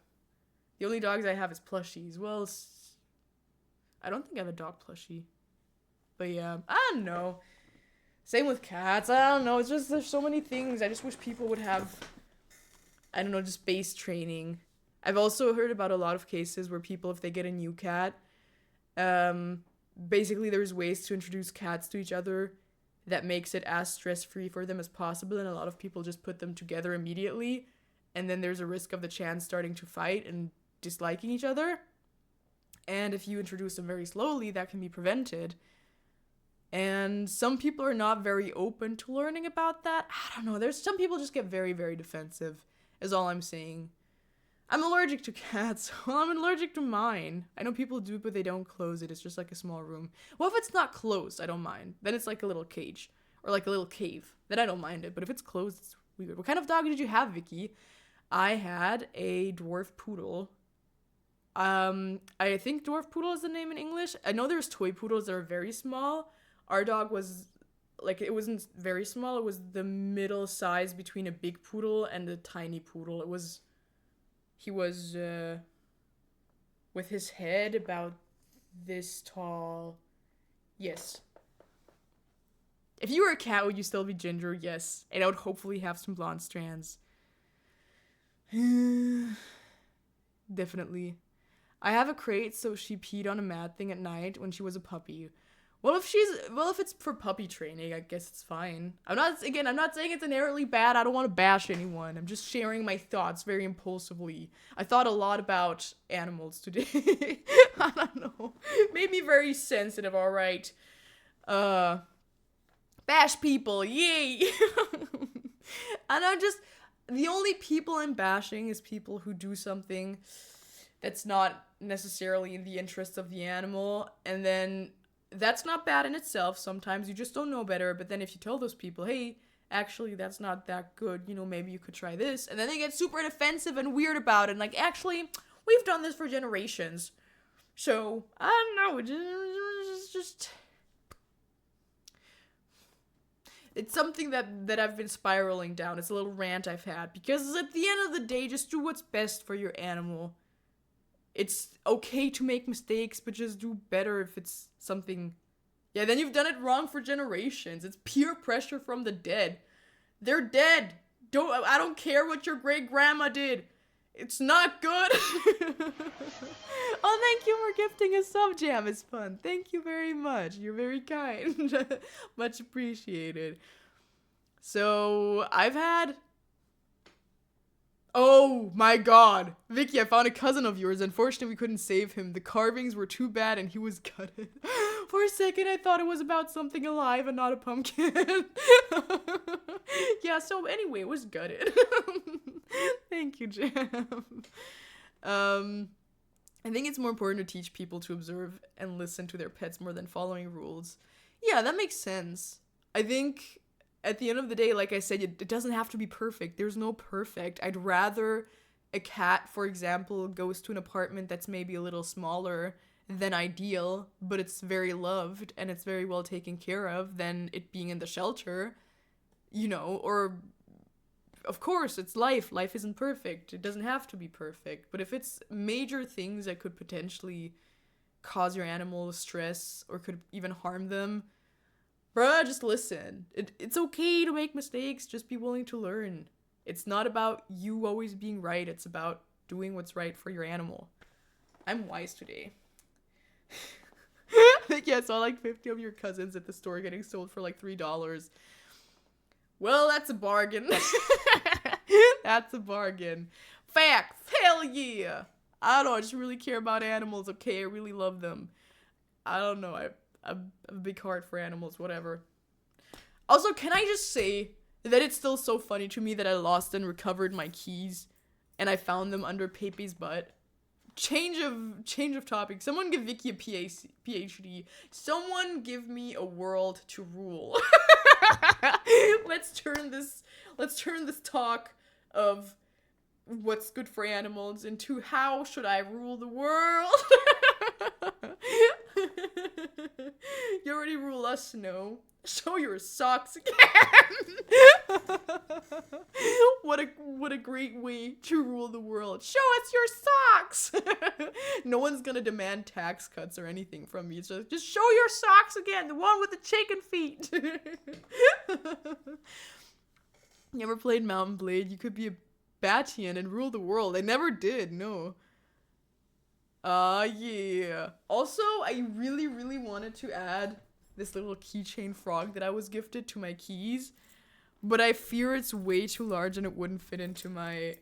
The only dogs I have is plushies. Well, I don't think I have a dog plushie. But yeah, I don't know. Same with cats. I don't know. It's just, there's so many things. I just wish people would have, I don't know, just base training. I've also heard about a lot of cases where people, if they get a new cat, basically there's ways to introduce cats to each other that makes it as stress-free for them as possible, and a lot of people just put them together immediately, and then there's a risk of the chance starting to fight and disliking each other. And if you introduce them very slowly, that can be prevented. And some people are not very open to learning about that. I don't know. There's some people just get very, very defensive, is all I'm saying. I'm allergic to cats. Well, I'm allergic to mine. I know people do, but they don't close it. It's just like a small room. Well, if it's not closed, I don't mind. Then it's like a little cage. Or like a little cave. Then I don't mind it. But if it's closed, it's weird. What kind of dog did you have, Vicky? I had a dwarf poodle. I think dwarf poodle is the name in English. I know there's toy poodles that are very small. Our dog was, like, it wasn't very small. It was the middle size between a big poodle and a tiny poodle. He was, with his head about this tall. Yes. If you were a cat, would you still be ginger? Yes. And I would hopefully have some blonde strands. Definitely. I have a crate, so she peed on a mat thing at night when she was a puppy. Well, if it's for puppy training, I guess it's fine. I'm not saying it's inherently bad. I don't want to bash anyone. I'm just sharing my thoughts very impulsively. I thought a lot about animals today. I don't know. Made me very sensitive, alright. Bash people, yay! And the only people I'm bashing is people who do something that's not necessarily in the interest of the animal, and then that's not bad in itself. Sometimes you just don't know better, but then if you tell those people, hey, actually, that's not that good, maybe you could try this, and then they get super defensive and weird about it, and like, actually, we've done this for generations. So, I don't know, it's something that I've been spiraling down. It's a little rant I've had, because at the end of the day, just do what's best for your animal. It's okay to make mistakes, but just do better if it's something. Yeah, then you've done it wrong for generations. It's peer pressure from the dead. They're dead. I don't care what your great grandma did. It's not good. Oh, thank you for gifting a sub jam. It's fun. Thank you very much. You're very kind. Much appreciated. So I've had. Oh my god. Vicky, I found a cousin of yours. Unfortunately, we couldn't save him. The carvings were too bad and he was gutted. For a second, I thought it was about something alive and not a pumpkin. Yeah, so anyway, it was gutted. Thank you, Jam. I think it's more important to teach people to observe and listen to their pets more than following rules. Yeah, that makes sense. I think at the end of the day, like I said, it doesn't have to be perfect. There's no perfect. I'd rather a cat, for example, goes to an apartment that's maybe a little smaller than ideal, but it's very loved and it's very well taken care of, than it being in the shelter, or of course, it's life. Life isn't perfect. It doesn't have to be perfect. But if it's major things that could potentially cause your animal stress or could even harm them, bruh, just listen. It's okay to make mistakes. Just be willing to learn. It's not about you always being right. It's about doing what's right for your animal. I'm wise today. Like, yeah, saw like 50 of your cousins at the store getting sold for like $3. Well, that's a bargain. That's a bargain. Facts. Hell yeah. I don't know. I just really care about animals. Okay, I really love them. I don't know. I have a big heart for animals. Whatever. Also, can I just say that it's still so funny to me that I lost and recovered my keys, and I found them under Pepe's butt. Change of topic. Someone give Vicky a PhD. Someone give me a world to rule. Let's turn this talk of what's good for animals into how should I rule the world? You already rule us, no? Show your socks again. What a great way to rule the world. Show us your socks. No one's gonna demand tax cuts or anything from me. So just show your socks again. The one with the chicken feet. You ever played Mountain Blade? You could be a Batian and rule the world. I never did, no. Yeah. Also, I really, really wanted to add this little keychain frog that I was gifted to my keys, but I fear it's way too large and it wouldn't fit into my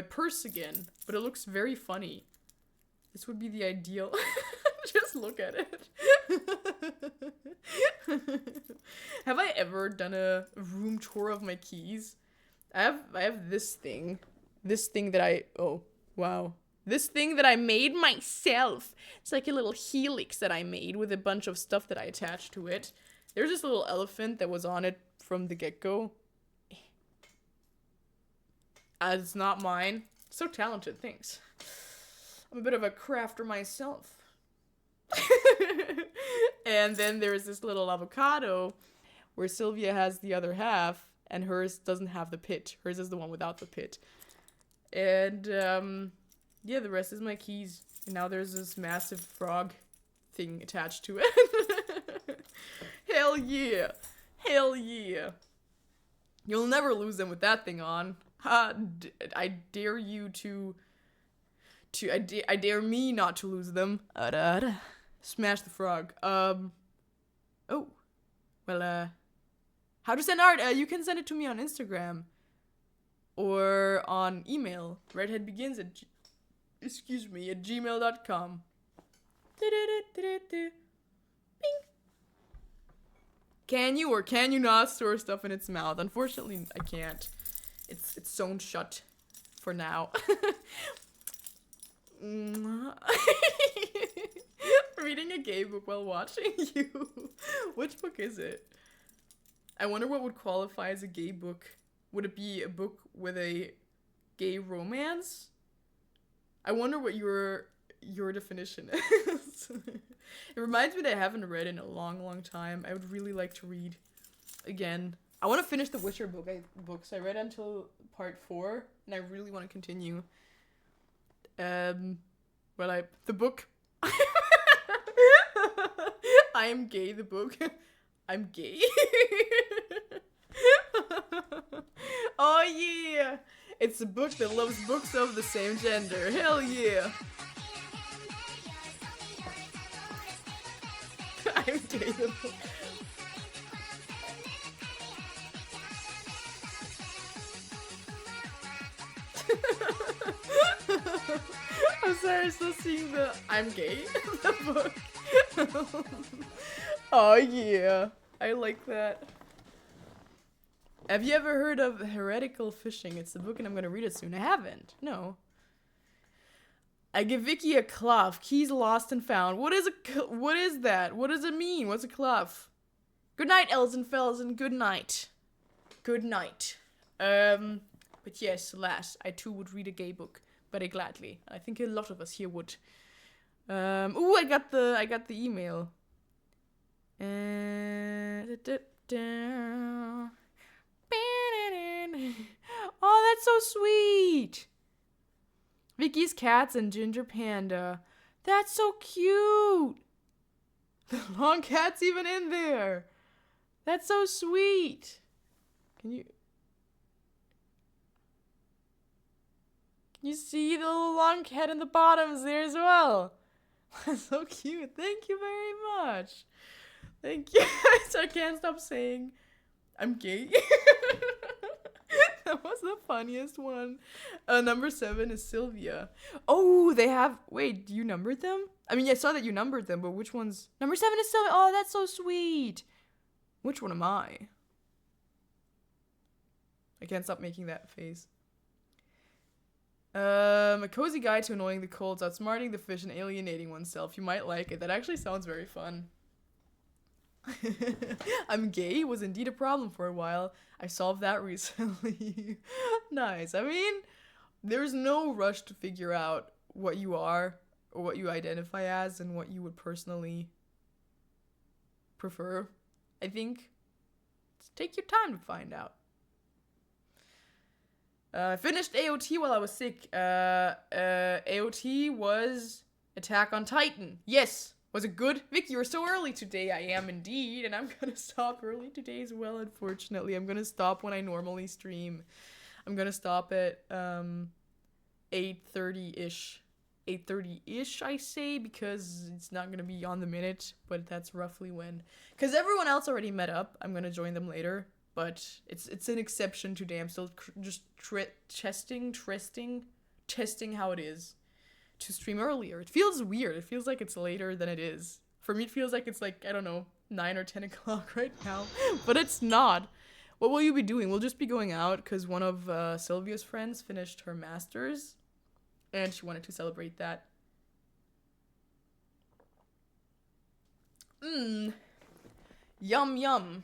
purse again. But it looks very funny. This would be the ideal. Just look at it. Have I ever done a room tour of my keys? I have this thing. This thing that This thing that I made myself. It's like a little helix that I made with a bunch of stuff that I attached to it. There's this little elephant that was on it from the get-go. It's not mine. So talented, thanks. I'm a bit of a crafter myself. And then there's this little avocado where Sylvia has the other half and hers doesn't have the pit. Hers is the one without the pit. And, yeah, the rest is my keys. And now there's this massive frog thing attached to it. Hell yeah. Hell yeah. You'll never lose them with that thing on. I dare you to... I dare me not to lose them. Smash the frog. Oh. Well, how to send art? You can send it to me on Instagram. Or on email. Redheadbegins at gmail.com. Bing. Can you or can you not store stuff in its mouth? Unfortunately, I can't. It's sewn shut for now. Reading a gay book while watching you. Which book is it? I wonder what would qualify as a gay book. Would it be a book with a gay romance? I wonder what your definition is. It reminds me that I haven't read in a long, long time. I would really like to read again. I want to finish the Witcher books. I read until part 4, and I really want to continue. The book. I am gay, the book. I'm gay. Oh yeah! It's a book that loves books of the same gender. Hell yeah! I'm gay, the book. I'm sorry, I'm still seeing the I'm gay the book. Oh yeah, I like that. Have you ever heard of Heretical Fishing? It's the book and I'm gonna read it soon. I haven't. No. I give Vicky a cloth. Keys lost and found. What is that? What does it mean? What's a cloth? Good night, elves and fells, and good night. Good night. But yes, alas, I too would read a gay book, very gladly. I think a lot of us here would. Ooh, I got the email. Oh, that's so sweet. Vicky's cats and Ginger Panda. That's so cute. The long cat's even in there. That's so sweet. Can You see the little long head in the bottoms there as well. That's so cute. Thank you very much. Thank you. So I can't stop saying I'm gay. That was the funniest one. Number 7 is Sylvia. Oh, they have... Wait, you numbered them? I mean, I saw that you numbered them, but which one's... Number 7 is Sylvia. Oh, that's so sweet. Which one am I? I can't stop making that face. A cozy guide to annoying the colds, outsmarting the fish, and alienating oneself. You might like it. That actually sounds very fun. I'm gay was indeed a problem for a while. I solved that recently. Nice. I mean, there's no rush to figure out what you are or what you identify as and what you would personally prefer. I think just take your time to find out. I finished AOT while I was sick. AOT was Attack on Titan. Yes. Was it good? Vic, you were so early today. I am indeed, and I'm gonna stop early today as well, unfortunately. I'm gonna stop when I normally stream. I'm gonna stop at 8:30-ish. 8:30-ish, I say, because it's not gonna be on the minute, but that's roughly when. Because everyone else already met up. I'm gonna join them later, but it's an exception today. I'm still just testing how it is to stream earlier. It feels weird. It feels like it's later than it is. For me, it feels like it's like, I don't know, 9 or 10 o'clock right now. But it's not. What will you be doing? We'll just be going out because one of Sylvia's friends finished her master's. And she wanted to celebrate that. Yum, yum.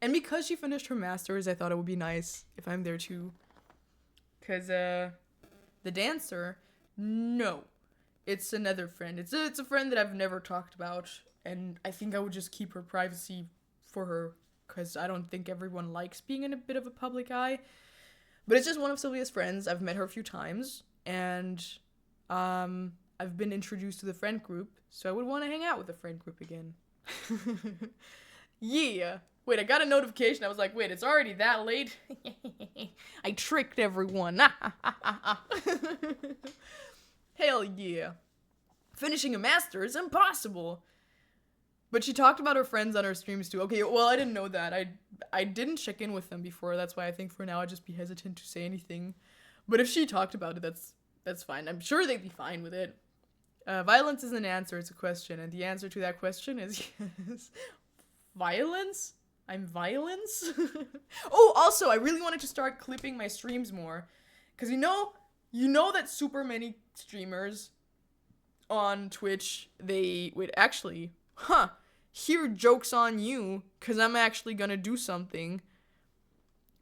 And because she finished her master's, I thought it would be nice if I'm there too. Because, the dancer, no. It's another friend. It's a friend that I've never talked about. And I think I would just keep her privacy for her. Because I don't think everyone likes being in a bit of a public eye. But it's just one of Sylvia's friends. I've met her a few times. And, I've been introduced to the friend group. So I would want to hang out with the friend group again. Yeah. Wait, I got a notification. I was like, wait, it's already that late? I tricked everyone. Hell yeah. Finishing a master is impossible. But she talked about her friends on her streams too. Okay, well, I didn't know that. I didn't check in with them before. That's why I think for now I'd just be hesitant to say anything. But if she talked about it, that's fine. I'm sure they'd be fine with it. Violence isn't an answer, it's a question. And the answer to that question is yes. Violence? I'm violence? Oh, also, I really wanted to start clipping my streams more. Because you know that super many streamers on Twitch, here joke's on you, because I'm actually gonna do something.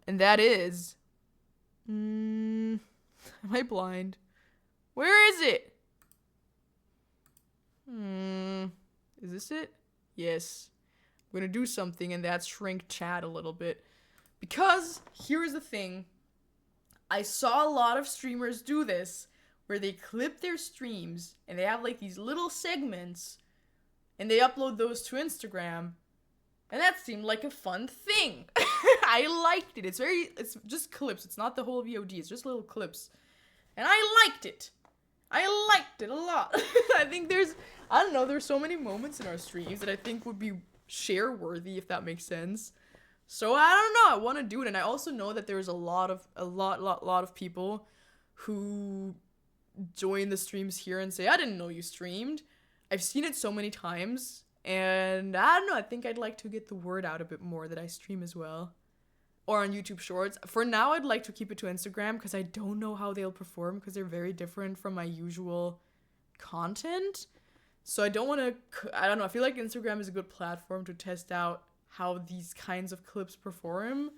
And that is... am I blind? Where is it? Is this it? Yes. I'm gonna do something, and that's shrink chat a little bit. Because, here's the thing. I saw a lot of streamers do this, where they clip their streams, and they have like these little segments, and they upload those to Instagram, and that seemed like a fun thing. I liked it. It's just clips. It's not the whole VOD. It's just little clips. And I liked it. I liked it a lot. I think there's so many moments in our streams that I think would be share worthy, if that makes sense. So I don't know, I want to do it. And I also know that there's a lot of people who join the streams here and say, I didn't know you streamed. I've seen it so many times, and I don't know, I think I'd like to get the word out a bit more that I stream as well. Or on YouTube Shorts. For now, I'd like to keep it to Instagram because I don't know how they'll perform because they're very different from my usual content. So I don't want to, I don't know, I feel like Instagram is a good platform to test out how these kinds of clips perform.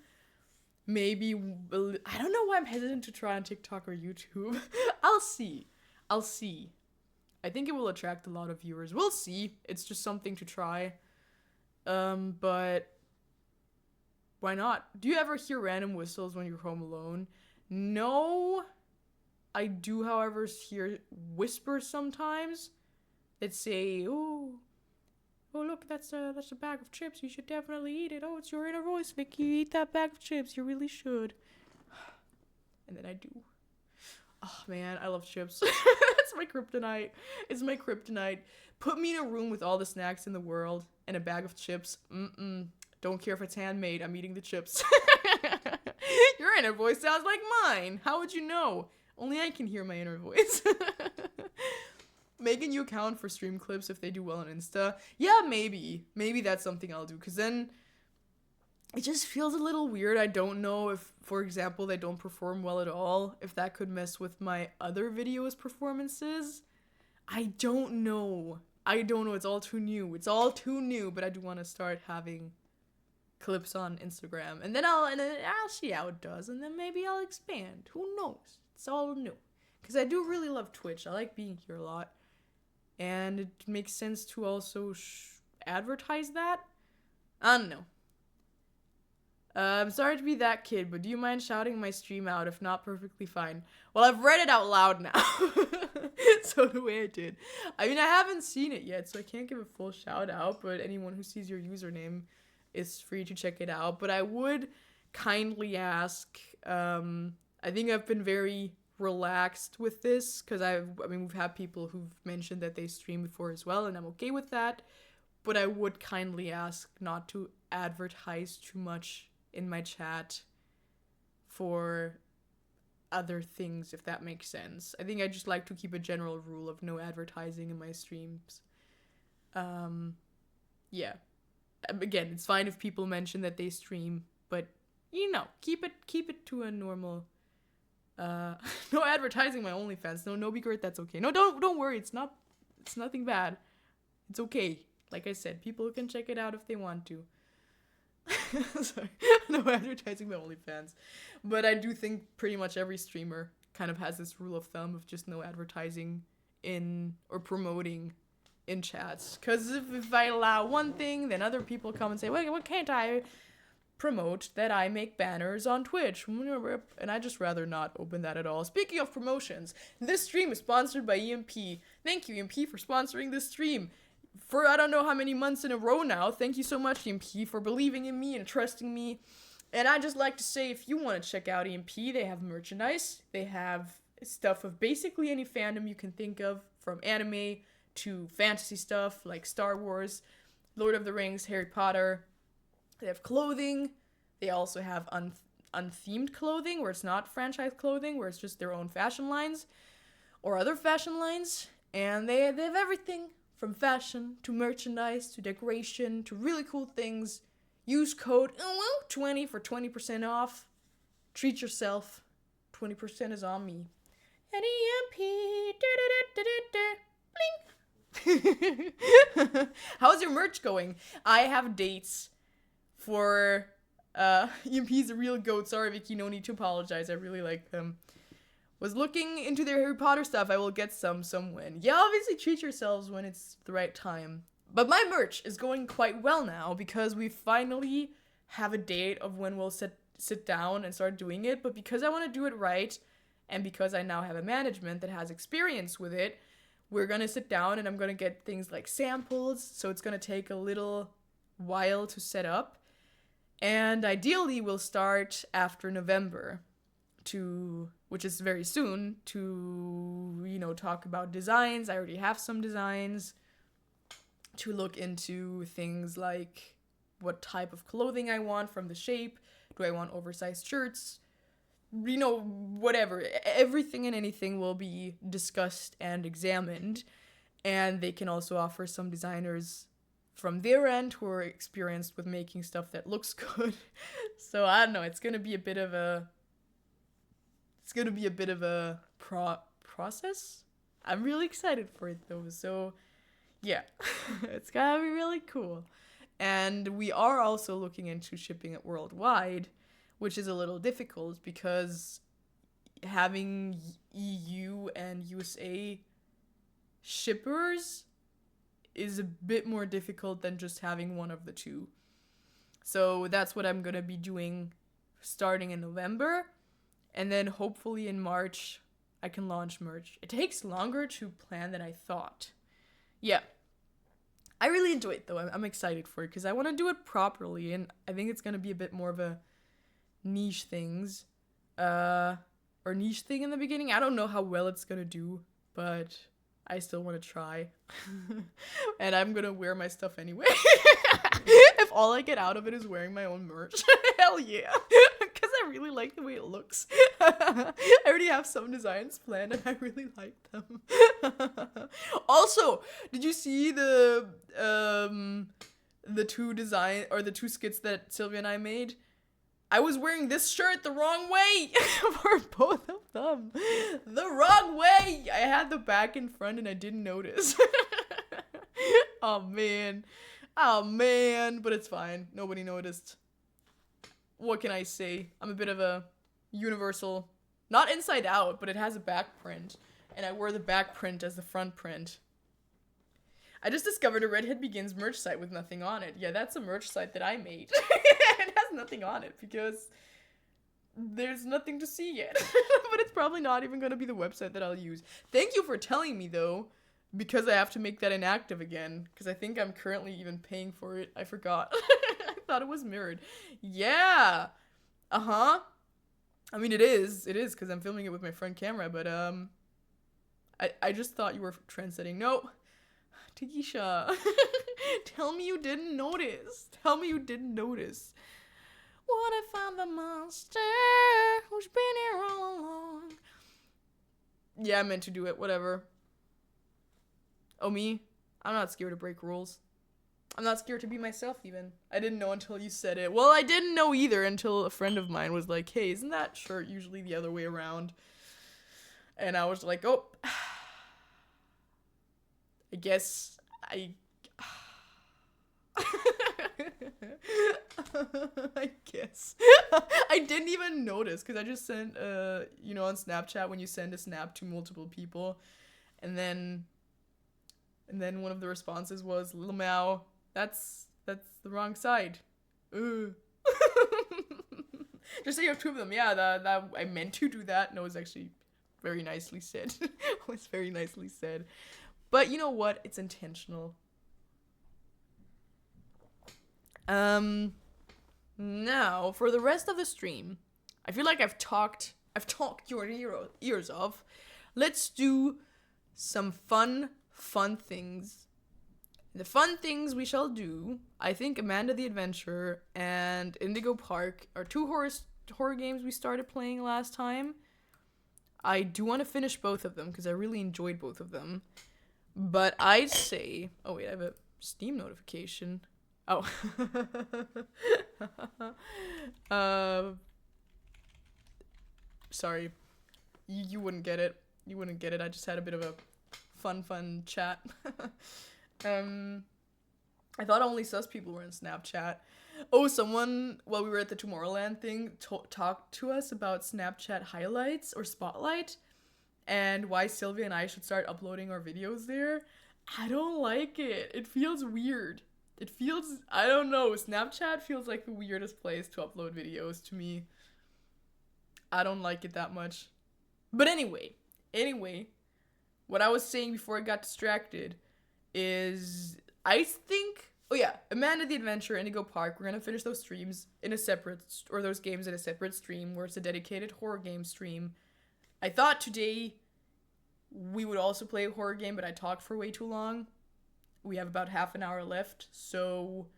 Maybe, I don't know why I'm hesitant to try on TikTok or YouTube. I'll see. I think it will attract a lot of viewers. We'll see. It's just something to try. But why not? Do you ever hear random whistles when you're home alone? No. I do, however, hear whispers sometimes. That say, oh look, that's a bag of chips. You should definitely eat it. Oh, it's your inner voice, Vicky. Eat that bag of chips. You really should. And then I do. Oh man, I love chips. That's my kryptonite. It's my kryptonite. Put me in a room with all the snacks in the world and a bag of chips. Don't care if it's handmade. I'm eating the chips. Your inner voice sounds like mine. How would you know? Only I can hear my inner voice. Making you account for stream clips if they do well on Insta. Yeah, maybe. Maybe that's something I'll do. Because then it just feels a little weird. I don't know if, for example, they don't perform well at all. If that could mess with my other videos' performances. I don't know. It's all too new. But I do want to start having clips on Instagram. And then I'll see how it does. And then maybe I'll expand. Who knows? It's all new. Because I do really love Twitch. I like being here a lot. And it makes sense to also advertise that. I don't know. I'm sorry to be that kid, but do you mind shouting my stream out? If not, perfectly fine. Well, I've read it out loud now. So the way I did. I mean, I haven't seen it yet, so I can't give a full shout out, but anyone who sees your username is free to check it out. But I would kindly ask, I think I've been very relaxed with this, because we've had people who've mentioned that they stream before as well, and I'm okay with that. But I would kindly ask not to advertise too much in my chat for other things, if that makes sense. I think I just like to keep a general rule of no advertising in my streams. Yeah. Again, it's fine if people mention that they stream, but keep it to a normal. No advertising my OnlyFans. No Begurt, that's okay. No, don't worry. It's nothing bad. It's okay. Like I said, people can check it out if they want to. Sorry, no advertising my OnlyFans. But I do think pretty much every streamer kind of has this rule of thumb of just no advertising in or promoting in chats. Because if I allow one thing, then other people come and say, wait, what can't I promote that I make banners on Twitch? And I just rather not open that at all. Speaking of promotions, this stream is sponsored by EMP. Thank you, EMP, for sponsoring this stream. For I don't know how many months in a row now. Thank you so much, EMP, for believing in me and trusting me. And I'd just like to say, if you want to check out EMP, they have merchandise. They have stuff of basically any fandom you can think of, from anime to fantasy stuff like Star Wars, Lord of the Rings, Harry Potter. They have clothing. They also have unthemed clothing, where it's not franchise clothing, where it's just their own fashion lines or other fashion lines. And they have everything. From fashion, to merchandise, to decoration, to really cool things. Use code 20 for 20% off. Treat yourself. 20% is on me. And EMP. Bling. How's your merch going? I have dates for EMP's a real goat. Sorry, Vicky, no need to apologize. I really like them. Was looking into their Harry Potter stuff. I will get some when. Yeah, obviously treat yourselves when it's the right time. But my merch is going quite well now because we finally have a date of when we'll sit down and start doing it. But because I want to do it right, and because I now have a management that has experience with it, we're going to sit down and I'm going to get things like samples. So it's going to take a little while to set up. And ideally we'll start after November, which is very soon, to, talk about designs. I already have some designs. To look into things like what type of clothing I want from the shape. Do I want oversized shirts? Whatever. Everything and anything will be discussed and examined. And they can also offer some designers from their end who are experienced with making stuff that looks good. So I don't know, it's going to be a bit of a process. I'm really excited for it though. So yeah, it's gonna be really cool. And we are also looking into shipping it worldwide, which is a little difficult because having EU and USA shippers is a bit more difficult than just having one of the two. So that's what I'm gonna be doing starting in November. And then hopefully in March, I can launch merch. It takes longer to plan than I thought. Yeah. I really enjoy it, though. I'm excited for it because I want to do it properly. And I think it's going to be a bit more of a niche things. or niche thing in the beginning. I don't know how well it's gonna do, but I still want to try. And I'm gonna wear my stuff anyway. If all I get out of it is wearing my own merch, hell yeah. Because I really like the way it looks. I already have some designs planned and I really like them. Also, did you see the two skits that Sylvia and I made? I was wearing this shirt the wrong way for both of them. The wrong way! I had the back in front and I didn't notice. Oh man. But it's fine. Nobody noticed. What can I say? I'm a bit of a universal, not inside out, but it has a back print. And I wore the back print as the front print. I just discovered a Redhead Begins merch site with nothing on it. Yeah, that's a merch site that I made. It has nothing on it because there's nothing to see yet. But it's probably not even going to be the website that I'll use. Thank you for telling me, though, because I have to make that inactive again. Because I think I'm currently even paying for it. I forgot. I thought it was mirrored. Yeah. Uh-huh. I mean, it is because I'm filming it with my front camera. But I just thought you were trendsetting. No. Takesha, tell me you didn't notice. Tell me you didn't notice. What if I'm the monster who's been here all along? Yeah, I meant to do it. Whatever. Oh, me? I'm not scared to break rules. I'm not scared to be myself, even. I didn't know until you said it. Well, I didn't know either until a friend of mine was like, hey, isn't that shirt usually the other way around? And I was like, oh... I guess I guess. I didn't even notice because I just sent, on Snapchat when you send a snap to multiple people. And then one of the responses was, Lil Mao, that's the wrong side. Ugh. Just say you have two of them. Yeah, that I meant to do that. No, it was actually very nicely said. It was very nicely said. But you know what? It's intentional. Now, for the rest of the stream, I feel like I've talked your ears off. Let's do some fun things. The fun things we shall do, I think Amanda the Adventurer and Indigo Park are two horror games we started playing last time. I do want to finish both of them because I really enjoyed both of them. But I'd say... Oh, wait, I have a Steam notification. Oh. Sorry. You wouldn't get it. You wouldn't get it. I just had a bit of a fun chat. I thought only sus people were in Snapchat. Oh, someone, while we were at the Tomorrowland thing, talked to us about Snapchat highlights or spotlight. And why Sylvia and I should start uploading our videos there. I don't like it. It feels weird. I don't know, Snapchat feels like the weirdest place to upload videos to me. I don't like it that much. But anyway, what I was saying before I got distracted is, I think, oh yeah, Amanda the Adventurer, Indigo Park, we're gonna finish those streams in a separate, or those games in a separate stream where it's a dedicated horror game stream. I thought today we would also play a horror game, but I talked for way too long. We have about half an hour left, so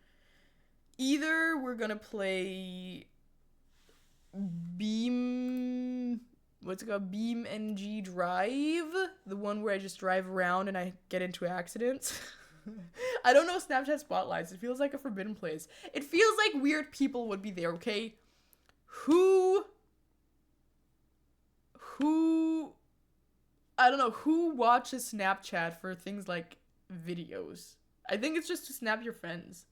either we're gonna play Beam NG Drive, the one where I just drive around and I get into accidents. I don't know Snapchat spotlights. It feels like a forbidden place. It feels like weird people would be there, okay? I don't know, who watches Snapchat for things like videos? I think it's just to snap your friends.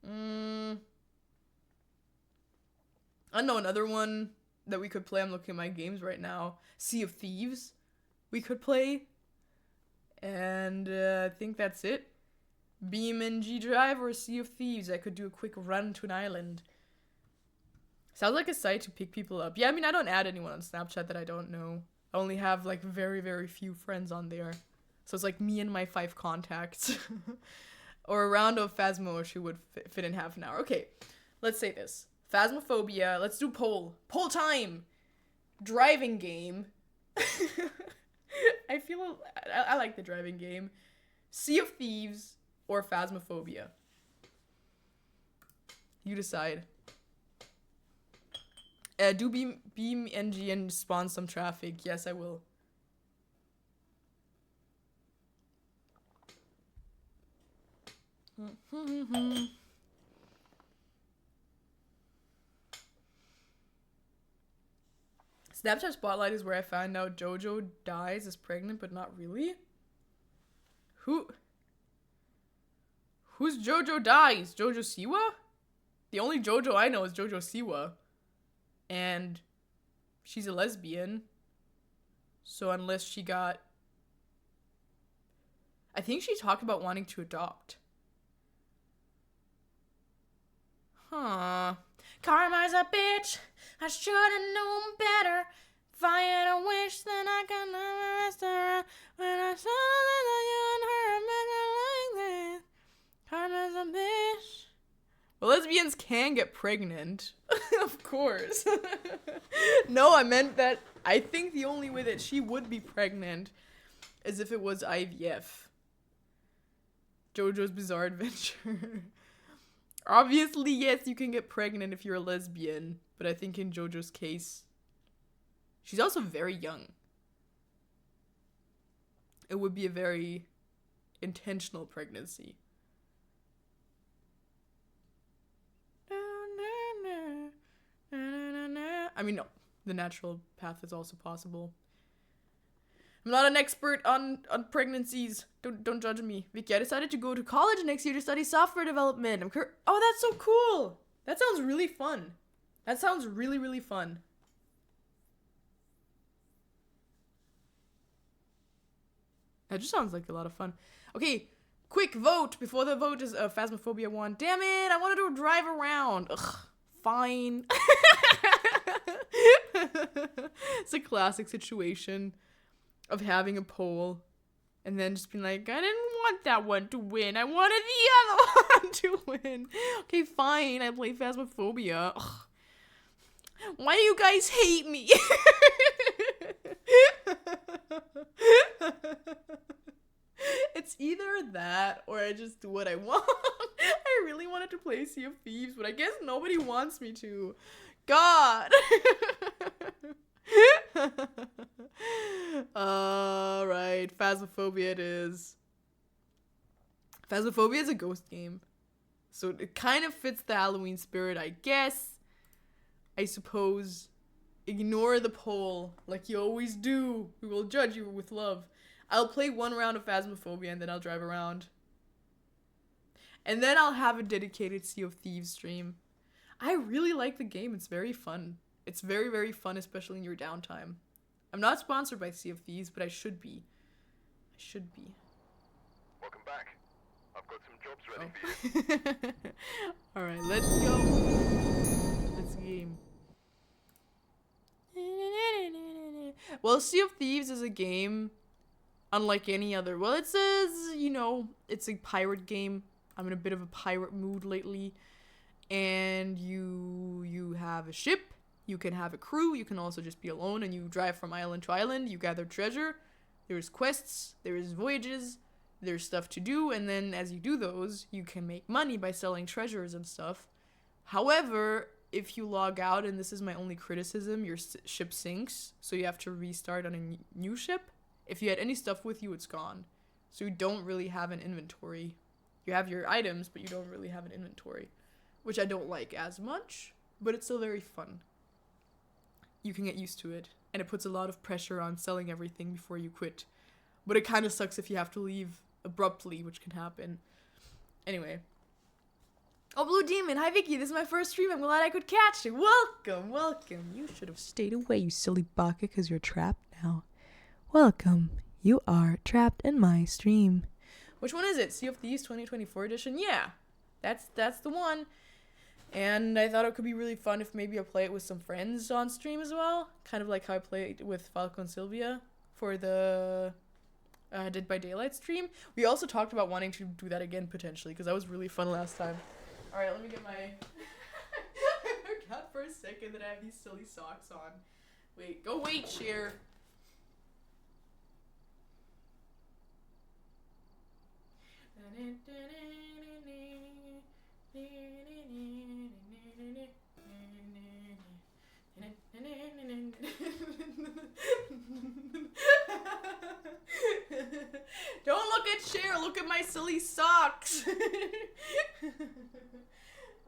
I know another one that we could play. I'm looking at my games right now. Sea of Thieves we could play. And I think that's it. BeamNG Drive or Sea of Thieves. I could do a quick run to an island. Sounds like a site to pick people up. Yeah, I mean, I don't add anyone on Snapchat that I don't know. I only have, like, very, very few friends on there. So it's like me and my 5 contacts. Or a round of Phasmo would fit in half an hour. Okay, let's say this. Phasmophobia. Let's do poll. Poll time! driving game. I like the driving game. Sea of Thieves or Phasmophobia. You decide. Do beam NG and spawn some traffic. Yes, I will. Snapchat Spotlight is where I found out JoJo dies as pregnant, but not really. Who's JoJo dies? JoJo Siwa? The only JoJo I know is JoJo Siwa. And she's a lesbian. So unless she got... I think she talked about wanting to adopt. Huh. Karma's a bitch. I should've known better. If I had a wish, then I could never rest around. When I saw that you and her met like this. Karma's a bitch. Well, lesbians can get pregnant. Of course. No, I meant that I think the only way that she would be pregnant is if it was IVF. JoJo's Bizarre Adventure. Obviously, yes, you can get pregnant if you're a lesbian, but I think in JoJo's case, she's also very young. It would be a very intentional pregnancy. I mean, no, the natural path is also possible. I'm not an expert on pregnancies. Don't judge me. Vicky, I decided to go to college next year to study software development. Oh, that's so cool. That sounds really fun. That sounds really, really fun. That just sounds like a lot of fun. Okay, quick vote before the vote is Phasmophobia 1. Damn it, I wanted to drive around. Ugh, fine. It's a classic situation of having a poll and then just being like, I didn't want that one to win. I wanted the other one to win. Okay, fine. I play Phasmophobia. Ugh. Why do you guys hate me? It's either that or I just do what I want. I really wanted to play Sea of Thieves, but I guess nobody wants me to. God. Alright, Phasmophobia it is. Phasmophobia is a ghost game. So it kind of fits the Halloween spirit, I guess. I suppose. Ignore the poll, like you always do. We will judge you with love. I'll play one round of Phasmophobia and then I'll drive around. And then I'll have a dedicated Sea of Thieves stream. I really like the game. It's very fun. It's very, very fun, especially in your downtime. I'm not sponsored by Sea of Thieves, but I should be. I should be. Welcome back. I've got some jobs ready for you. Alright, let's go. Let's game. Well, Sea of Thieves is a game unlike any other. Well, it says, you know, it's a pirate game. I'm in a bit of a pirate mood lately. And you have a ship. You can have a crew. You can also just be alone and you drive from island to island. You gather treasure. There's quests. There's voyages. There's stuff to do. And then as you do those, you can make money by selling treasures and stuff. However, if you log out, and this is my only criticism, your ship sinks. So you have to restart on a new ship. If you had any stuff with you, it's gone. So you don't really have an inventory. You have your items, but you don't really have an inventory. Which I don't like as much, but it's still very fun. You can get used to it, and it puts a lot of pressure on selling everything before you quit. But it kind of sucks if you have to leave abruptly, which can happen. Anyway. Oh, Blue Demon, hi Vicky, this is my first stream, I'm glad I could catch you. Welcome, welcome. You should have stayed away, you silly baka, because you're trapped now. Welcome, you are trapped in my stream. Which one is it? Sea of Thieves 2024 edition? Yeah, that's the one. And I thought it could be really fun if maybe I play it with some friends on stream as well. Kind of like how I played with Falco and Sylvia for the Dead by Daylight stream. We also talked about wanting to do that again potentially because that was really fun last time. Alright, let me get my... I forgot for a second that I have these silly socks on. Wait, go wait, Cher. Don't look at Cher, look at my silly socks.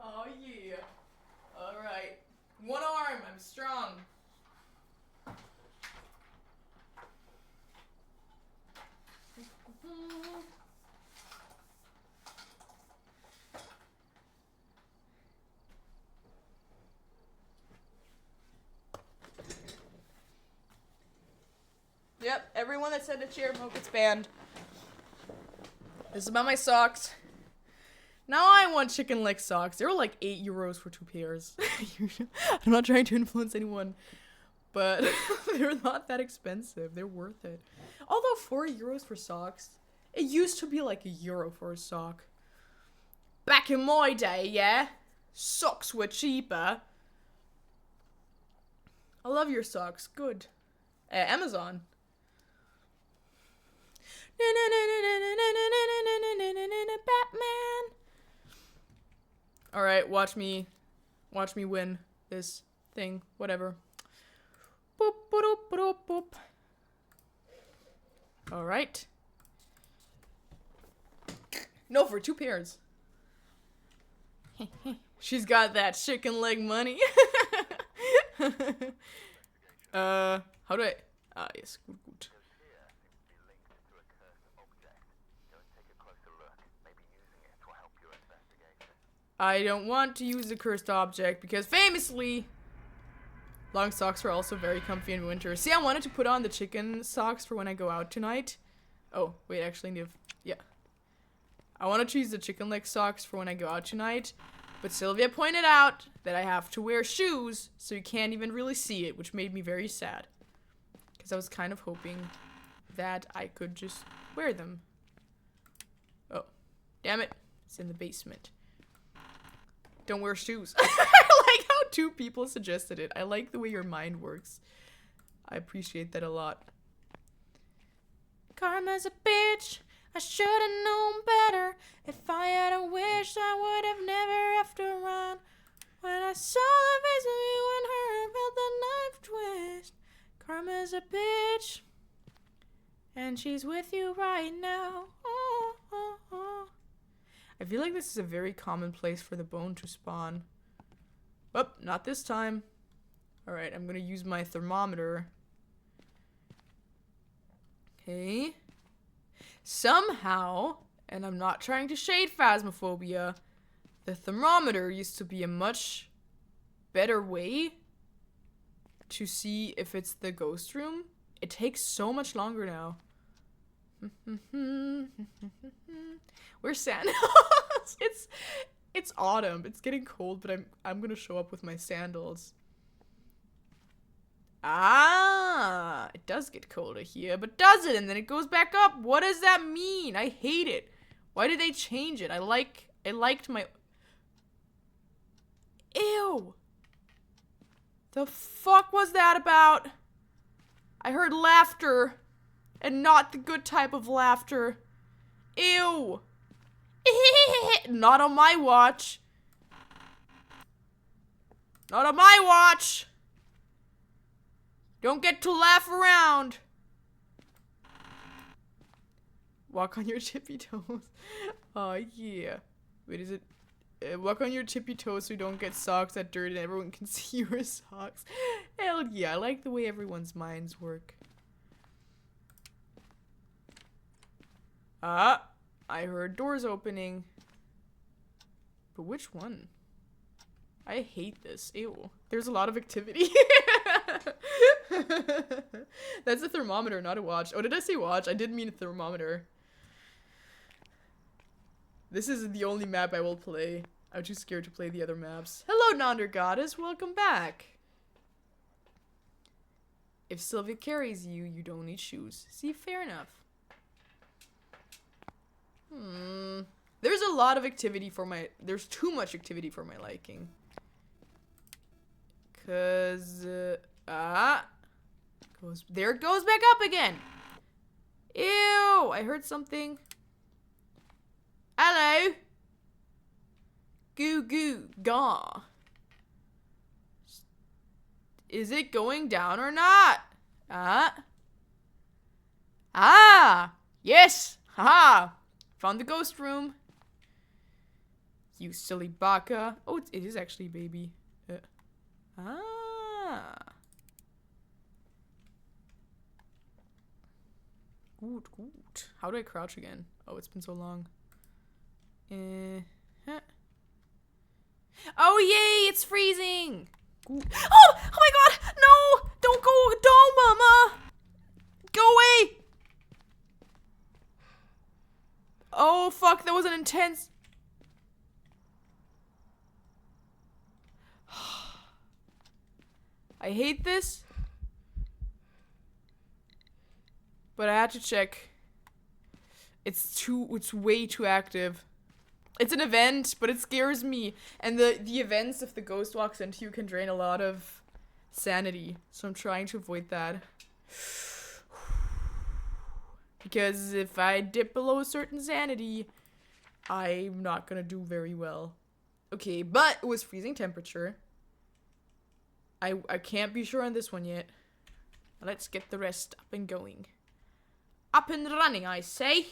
Oh yeah. Alright. One arm, I'm strong. Yep, everyone that said a chair smoke gets banned. This is about my socks. Now I want chicken leg socks. They were like €8 for 2 pairs. I'm not trying to influence anyone, but they're not that expensive. They're worth it. Although €4 for socks, it used to be like €1 for a sock. Back in my day, yeah, socks were cheaper. I love your socks. Good. Amazon. Batman. All right, watch me win this thing. Whatever. Boop, boop, boop, boop. All right. No, for 2 pairs. She's got that chicken leg money. How do I? Ah, yes, good, good. I don't want to use the cursed object because famously, long socks are also very comfy in winter. See, I wanted to put on the chicken socks for when I go out tonight. Oh, wait, actually, yeah. I wanted to use the chicken leg socks for when I go out tonight, but Sylvia pointed out that I have to wear shoes, so you can't even really see it, which made me very sad. Because I was kind of hoping that I could just wear them. Oh, damn it. It's in the basement. Don't wear shoes. I like how 2 people suggested it. I like the way your mind works. I appreciate that a lot. Karma's a bitch. I should have known better. If I had a wish, I would have never have to run. When I saw the face of you and her, I felt the knife twist. Karma's a bitch. And she's with you right now. Oh, oh, oh. I feel like this is a very common place for the bone to spawn. Oh, not this time. Alright, I'm gonna use my thermometer. Okay. Somehow, and I'm not trying to shade Phasmophobia, the thermometer used to be a much better way to see if it's the ghost room. It takes so much longer now. Where's Santa? It's autumn. It's getting cold, but I'm gonna show up with my sandals. Ah, it does get colder here, but does it? And then it goes back up. What does that mean? I hate it. Why did they change it? I liked my... Ew. The fuck was that about? I heard laughter. And not the good type of laughter. Ew. Not on my watch. Not on my watch. Don't get to laugh around. Walk on your tippy toes. Oh, yeah. Wait, is it? Walk on your tippy toes so you don't get socks that dirty and everyone can see your socks. Hell yeah, I like the way everyone's minds work. Ah, I heard doors opening. But which one? I hate this. Ew. There's a lot of activity. That's a thermometer, not a watch. Oh, did I say watch? I did mean a thermometer. This is the only map I will play. I'm too scared to play the other maps. Hello, Nonder Goddess. Welcome back. If Sylvia carries you, you don't need shoes. See, fair enough. There's a lot of activity for my... There's too much activity for my liking. 'Cause... There it goes back up again. Ew, I heard something. Hello. Goo goo gaw. Is it going down or not? Yes. Haha. Found the ghost room. You silly baka. Oh, it is actually a baby. Good, good. How do I crouch again? Oh, it's been so long. Oh, yay! It's freezing! Ooh. Oh! Oh my god! No! Don't go! Don't, mama! Go away! Oh, fuck. That was an intense... I hate this. But I had to check. It's way too active. It's an event, but it scares me. And the events, if the ghost walks into you, can drain a lot of sanity. So I'm trying to avoid that. Because if I dip below a certain sanity, I'm not gonna do very well. Okay, but it was freezing temperature. I can't be sure on this one yet. Let's get the rest up and going. Up and running, I say.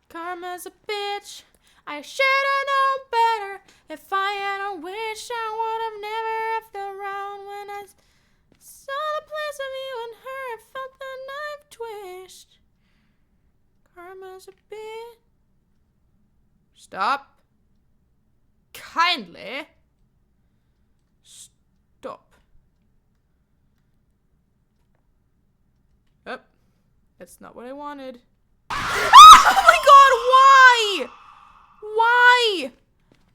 Karma's a bitch. I should've known better. If I had a wish, I would've never left around. When I saw the place of you and her, I felt the knife twist. Karma's a bitch. Stop. Kindly. Stop. Oh, that's not what I wanted. Oh my god, why? Why?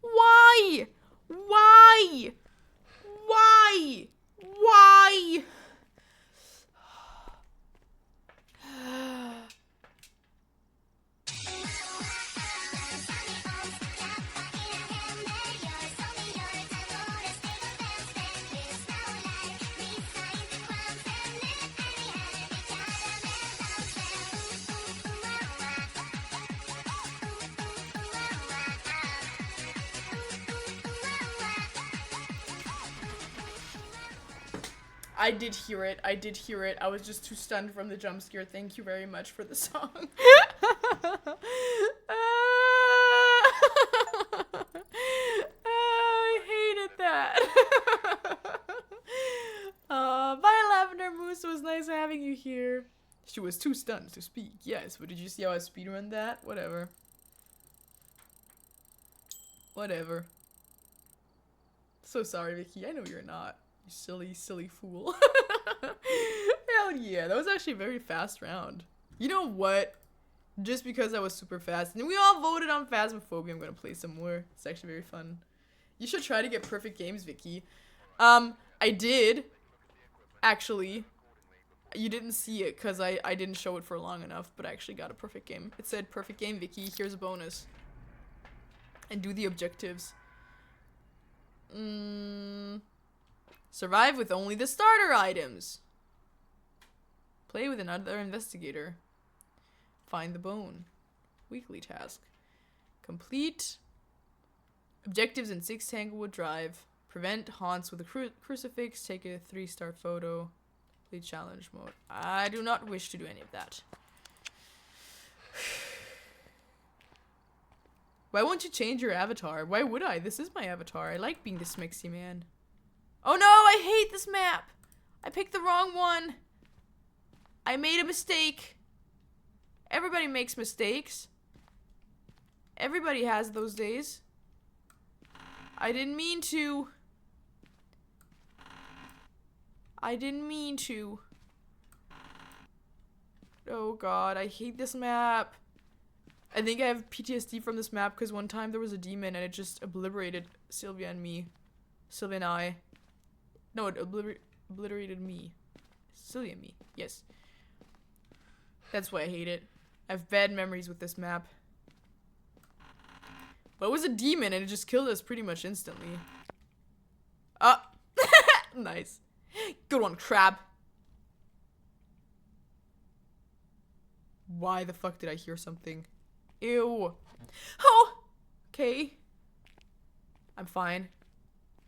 Why? Why? Why? Why? I did hear it. I did hear it. I was just too stunned from the jump scare. Thank you very much for the song. I hated that. Bye, Lavender Moose. It was nice having you here. She was too stunned to speak. Yes, but did you see how I speedrun that? Whatever. Whatever. So sorry, Vicky. I know you're not. You silly, silly fool. Hell yeah. That was actually a very fast round. You know what? Just because I was super fast. And we all voted on Phasmophobia. I'm going to play some more. It's actually very fun. You should try to get perfect games, Vicky. I did. Actually. You didn't see it because I didn't show it for long enough. But I actually got a perfect game. It said, perfect game, Vicky. Here's a bonus. And do the objectives. Survive with only the starter items. Play with another investigator. Find the bone. Weekly task. Complete objectives in 6 Tanglewood Drive. Prevent haunts with a crucifix. Take a 3-star photo. Complete challenge mode. I do not wish to do any of that. Why won't you change your avatar? Why would I? This is my avatar. I like being the Smixy man. Oh no, I hate this map. I picked the wrong one. I made a mistake. Everybody makes mistakes. Everybody has those days. I didn't mean to. I didn't mean to. Oh god, I hate this map. I think I have PTSD from this map because one time there was a demon and it just obliterated Sylvia and me. Sylvia and I. No, it obliterated me. Sylvia and me. Yes. That's why I hate it. I have bad memories with this map. But it was a demon and it just killed us pretty much instantly. Ah! Nice. Good one, crab. Why the fuck did I hear something? Ew. Oh! Okay. I'm fine.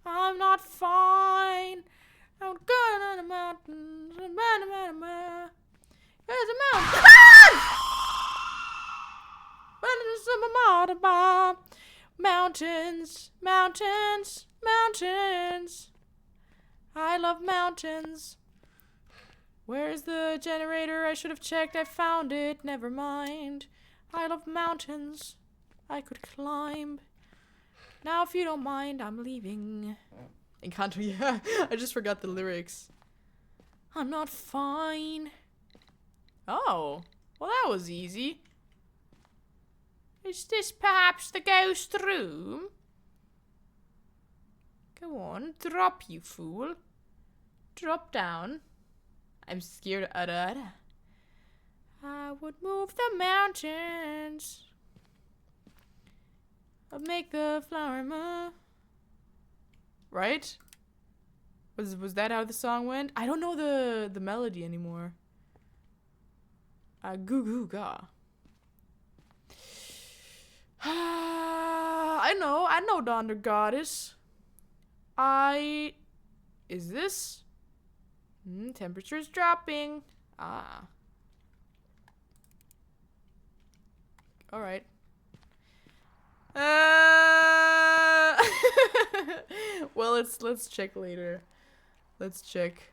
I'm not fine. I'm going on the mountains. There's a mountain. Mountains, mountains, mountains. I love mountains. Where's the generator? I should have checked. I found it. Never mind. I love mountains. I could climb. Now, if you don't mind, I'm leaving. Encanto, yeah. I just forgot the lyrics. I'm not fine. Oh. Well, that was easy. Is this perhaps the ghost room? Go on. Drop, you fool. Drop down. I'm scared. I would move the mountains. I'll make the flower move. Right? Was that how the song went? I don't know the melody anymore. Goo goo ga. I know Donder Goddess. Is this? Temperature's dropping. Ah. Alright. Well, let's check later. Let's check.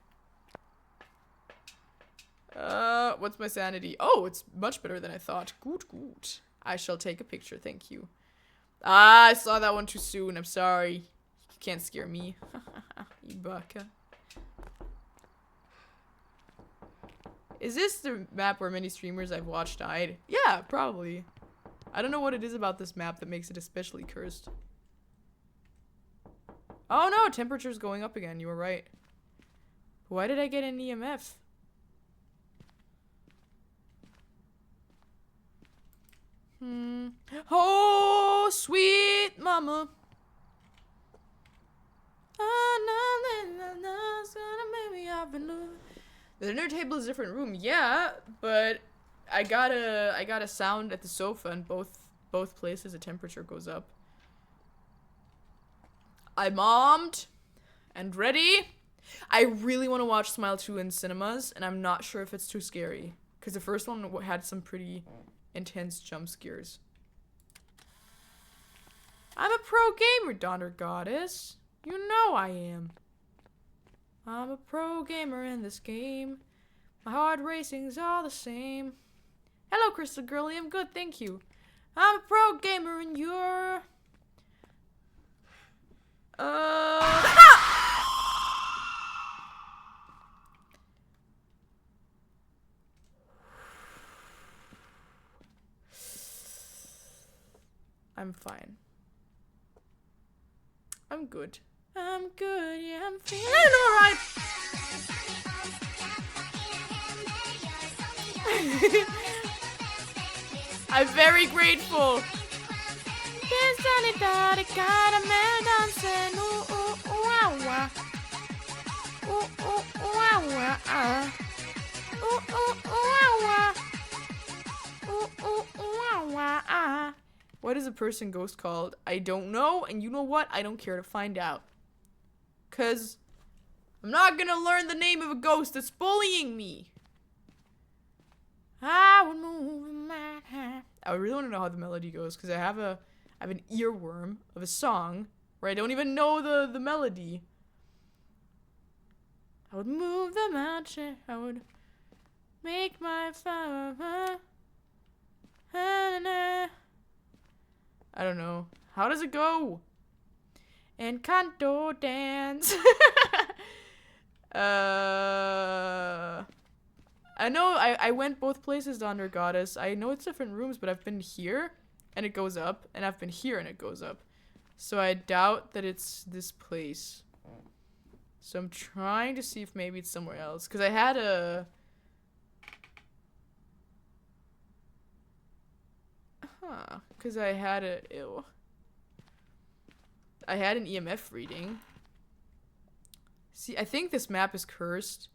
What's my sanity? Oh, it's much better than I thought. Good. I shall take a picture, thank you. Ah, I saw that one too soon. I'm sorry. You can't scare me. You baka. Is this the map where many streamers I've watched died? Yeah, probably. I don't know what it is about this map that makes it especially cursed. Oh no, temperature's going up again. You were right. Why did I get an EMF? Oh, sweet mama. The dinner table is a different room. Yeah, but I got a sound at the sofa, and both places the temperature goes up. I'm armed and ready. I really want to watch Smile 2 in cinemas, and I'm not sure if it's too scary, because the first one had some pretty intense jump scares. I'm a pro gamer, Donder Goddess. You know I am. I'm a pro gamer in this game. My heart racing's all the same. Hello, Crystal Girlie. I'm good, thank you. I'm a pro gamer and you're... I'm fine. I'm good. I'm good, yeah, I'm feeling alright. I'm very grateful. What is a person ghost called? I don't know, and you know what? I don't care to find out. 'Cause I'm not gonna learn the name of a ghost that's bullying me. I would move my hand. I really want to know how the melody goes, because I have an earworm of a song where I don't even know the melody. I would move the mountain. I would make my fire. I don't know. How does it go? Encanto dance. I know I went both places to Under Goddess. I know it's different rooms, but I've been here and it goes up, and I've been here and it goes up. So I doubt that it's this place. So I'm trying to see if maybe it's somewhere else. Because I had a... Because I had a... I had an EMF reading. See, I think this map is cursed.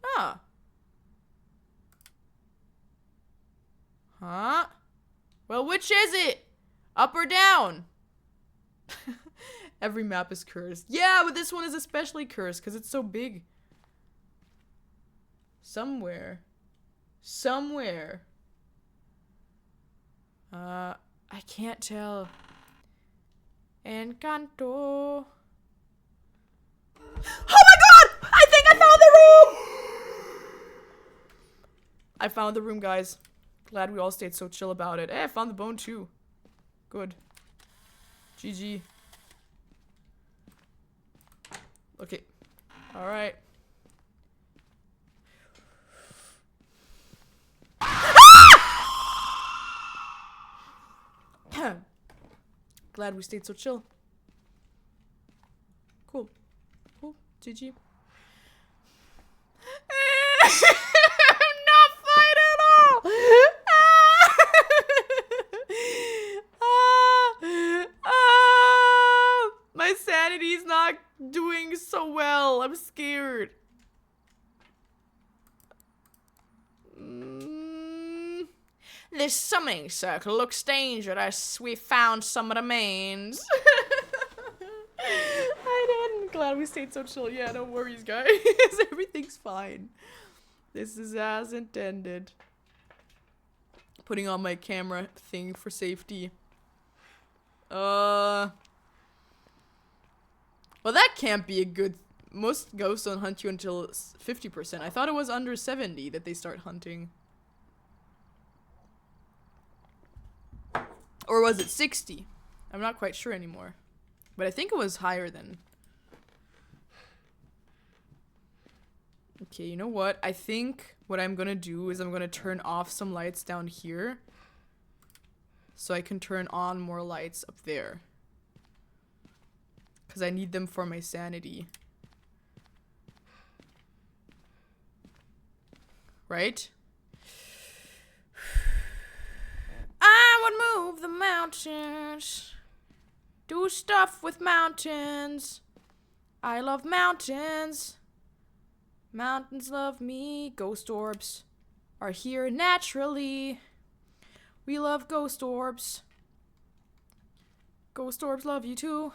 Ah. Huh? Well, which is it? Up or down? Every map is cursed. Yeah, but this one is especially cursed because it's so big. Somewhere. Somewhere. I can't tell. Encanto. Oh my god! I think I found the room! I found the room, guys. Glad we all stayed so chill about it. Hey, I found the bone too. Good. GG. Okay. Alright. Glad we stayed so chill. Cool. Cool. GG. I'm not fine at all! My sanity's not doing so well. I'm scared. This summoning circle looks dangerous. We found some remains. I didn't. Glad we stayed so chill. Yeah, no worries, guys. Everything's fine. This is as intended. Putting on my camera thing for safety. Well, that can't be a good... Most ghosts don't hunt you until 50%. I thought it was under 70 that they start hunting. Or was it 60? I'm not quite sure anymore. But I think it was higher than... Okay, you know what? I think what I'm gonna do is I'm gonna turn off some lights down here. So I can turn on more lights up there. Because I need them for my sanity. Right? I would move the mountains. Do stuff with mountains. I love mountains. Mountains love me. Ghost orbs are here naturally. We love ghost orbs. Ghost orbs love you too.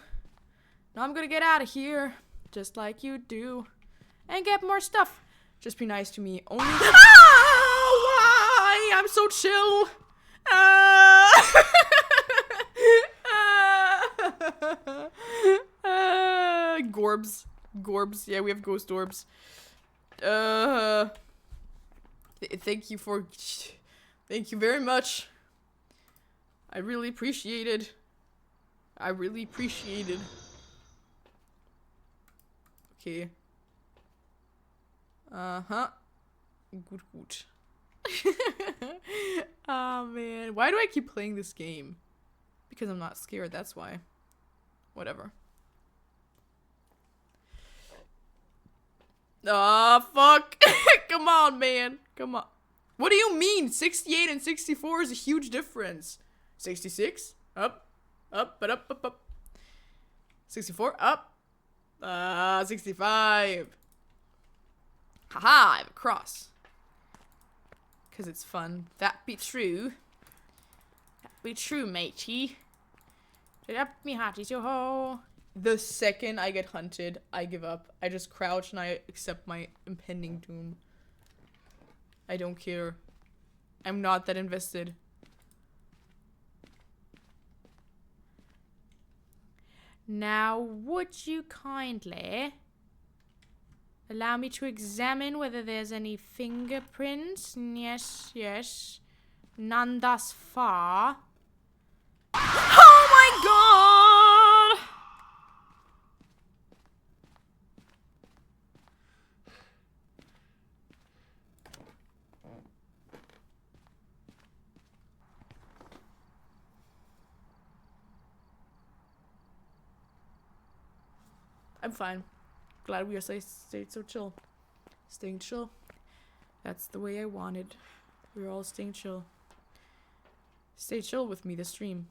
Now I'm gonna get out of here. Just like you do. And get more stuff. Just be nice to me. Only. Why? I'm so chill. Gorbs. Gorbs. Yeah, we have ghost orbs. Thank you for... Thank you very much. I really appreciate it. I really appreciate it. Okay. Uh-huh. Good, good. Oh, man. Why do I keep playing this game? Because I'm not scared, that's why. Whatever. Ah, fuck. Come on, man. Come on. What do you mean? 68 and 64 is a huge difference. 66? Up. Up, but up, up, up. 64? Up. 65. Haha, I have a cross. Because it's fun. That be true. That be true, matey. Up me hearty so ho. The second I get hunted, I give up. I just crouch and I accept my impending doom. I don't care. I'm not that invested. Now, would you kindly allow me to examine whether there's any fingerprints? Yes, yes. None thus far. Oh my god! I'm fine. Glad we are stayed so chill. Staying chill. That's the way I wanted. We're all staying chill. Stay chill with me, the stream.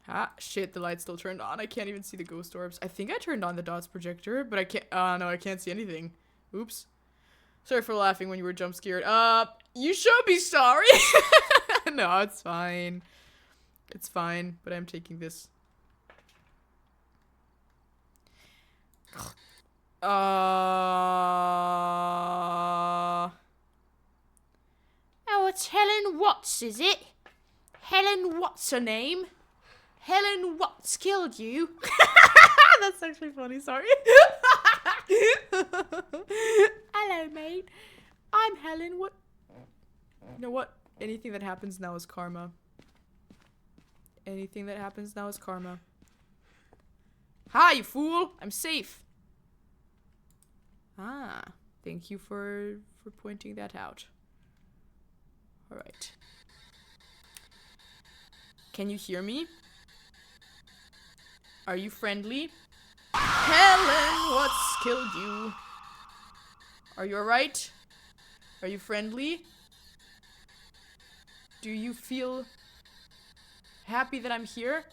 Ah, shit, the light's still turned on. I can't even see the ghost orbs. I think I turned on the dots projector, but I can't, no, I can't see anything. Oops. Sorry for laughing when you were jump scared. You should be sorry. No, it's fine. It's fine, but I'm taking this. Oh, it's Helen Watts, is it? Helen Watts her name? Helen Watts killed you? That's actually funny, sorry. Hello, mate. I'm Helen. What? You know what? Anything that happens now is karma. Anything that happens now is karma. Hi, you fool! I'm safe. Ah, thank you for pointing that out. All right. Can you hear me? Are you friendly? Helen, what's killed you? Are you alright? Are you friendly? Do you feel happy that I'm here?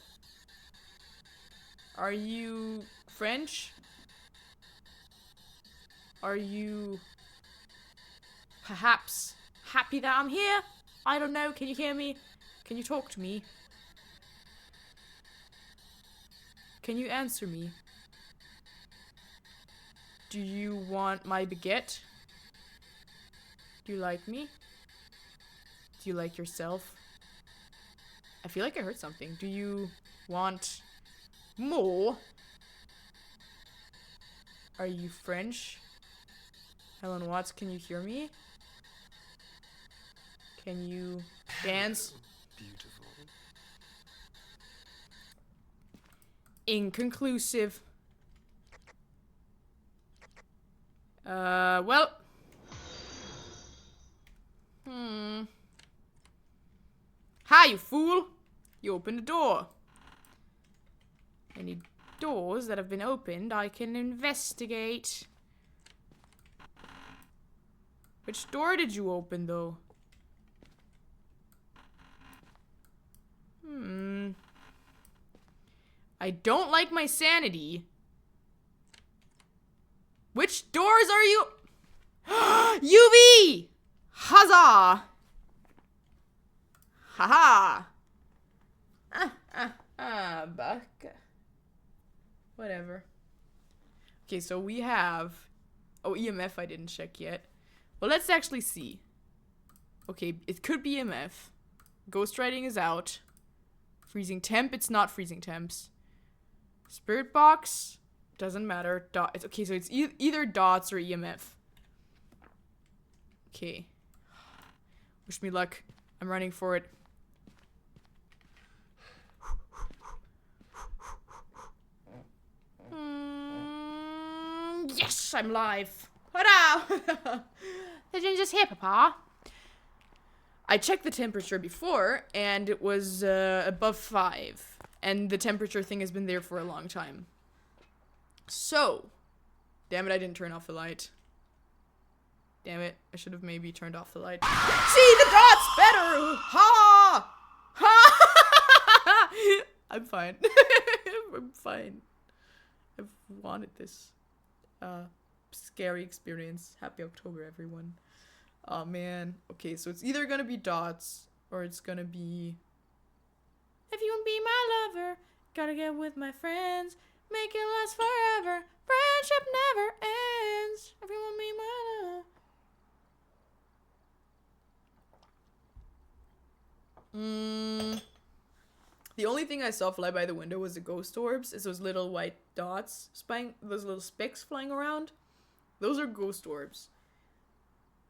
Are you French? Are you perhaps happy that I'm here? I don't know. Can you hear me? Can you talk to me? Can you answer me? Do you want my baguette? Do you like me? Do you like yourself? I feel like I heard something. Do you want more? Are you French? Helen Watts, can you hear me? Can you dance? Beautiful. Inconclusive. Well. Hi, you fool! You opened a door. Any doors that have been opened, I can investigate. Which door did you open, though? I don't like my sanity. Which doors are you? UV! Huzzah! Haha! Buck. Whatever. Okay, so we have... Oh, EMF I didn't check yet. Well, let's actually see. Okay, it could be EMF. Ghost writing is out. Freezing temp, it's not freezing temps. Spirit box, doesn't matter. It's okay, so it's either dots or EMF. Okay. Wish me luck. I'm running for it. Yes, I'm live. Hurrah! Did you just hear, Papa? I checked the temperature before, and it was above 5. And the temperature thing has been there for a long time. So, damn it, I didn't turn off the light. Damn it, I should have maybe turned off the light. See the dots better! Ha! Ha! I'm fine. I'm fine. I've wanted this scary experience. Happy October, everyone. Oh man. Okay, so it's either gonna be dots or it's gonna be... If you wanna be my lover, gotta get with my friends, make it last forever. Friendship never ends. Everyone be my love. The only thing I saw fly by the window was the ghost orbs. It's those little white dots, those little specks flying around. Those are ghost orbs.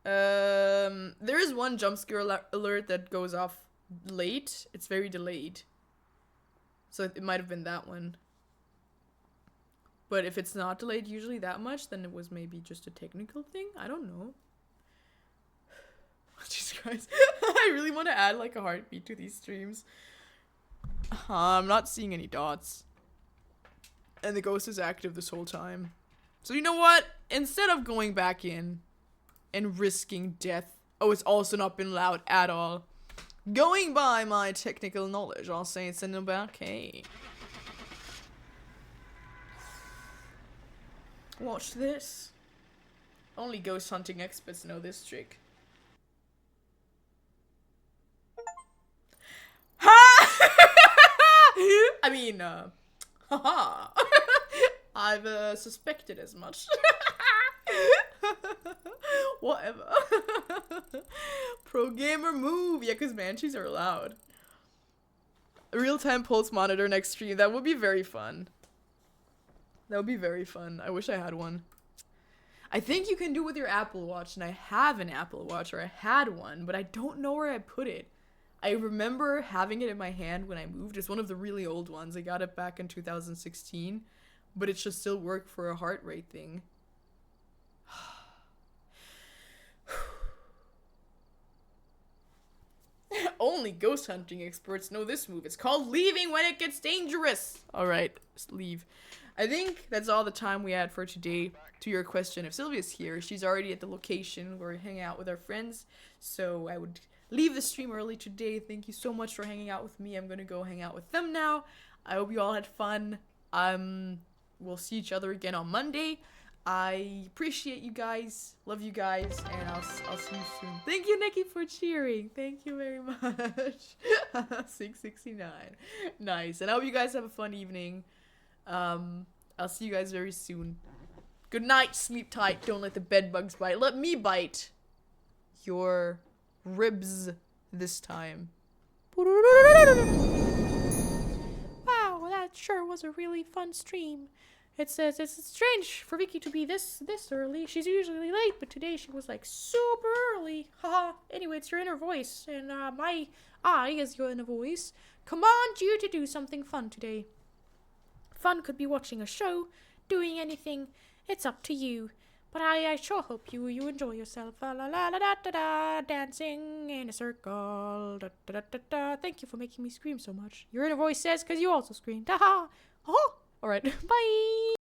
There is one jump scare alert that goes off late. It's very delayed. So it might have been that one. But if it's not delayed usually that much, then it was maybe just a technical thing. I don't know. Jesus Christ. I really want to add like a heartbeat to these streams. I'm not seeing any dots. And the ghost is active this whole time. So you know what? Instead of going back in and risking death. Oh, it's also not been loud at all. Going by my technical knowledge, I'll say it's in about K. Watch this. Only ghost hunting experts know this trick. Ha! I mean, haha. I've suspected as much. Whatever. Pro gamer move. Yeah, because banshees are loud. Real-time pulse monitor next stream. That would be very fun. That would be very fun. I wish I had one. I think you can do it with your Apple Watch, and I have an Apple Watch, or I had one, but I don't know where I put it. I remember having it in my hand when I moved. It's one of the really old ones. I got it back in 2016, but it should still work for a heart rate thing. Only ghost hunting experts know this move. It's called leaving when it gets dangerous. Alright, just leave. I think that's all the time we had for today. To your question, if Sylvia's here, she's already at the location where we hang out with our friends. So I would leave the stream early today. Thank you so much for hanging out with me. I'm gonna go hang out with them now. I hope you all had fun. We'll see each other again on Monday. I appreciate you guys. Love you guys. And I'll see you soon. Thank you, Nikki, for cheering. Thank you very much. 669. Nice. And I hope you guys have a fun evening. I'll see you guys very soon. Good night. Sleep tight. Don't let the bed bugs bite. Let me bite your ribs this time. Wow, that sure was a really fun stream. It's strange for Vicky to be this early. She's usually late, but today she was like super early. Haha. Anyway, it's your inner voice, and my eye is your inner voice. Command you to do something fun today. Fun could be watching a show, doing anything. It's up to you. But I sure hope you enjoy yourself. La la la da da da, dancing in a circle. Da da da da. Thank you for making me scream so much. Your inner voice says, because you also screamed. Ha ha. Oh. All right. Bye.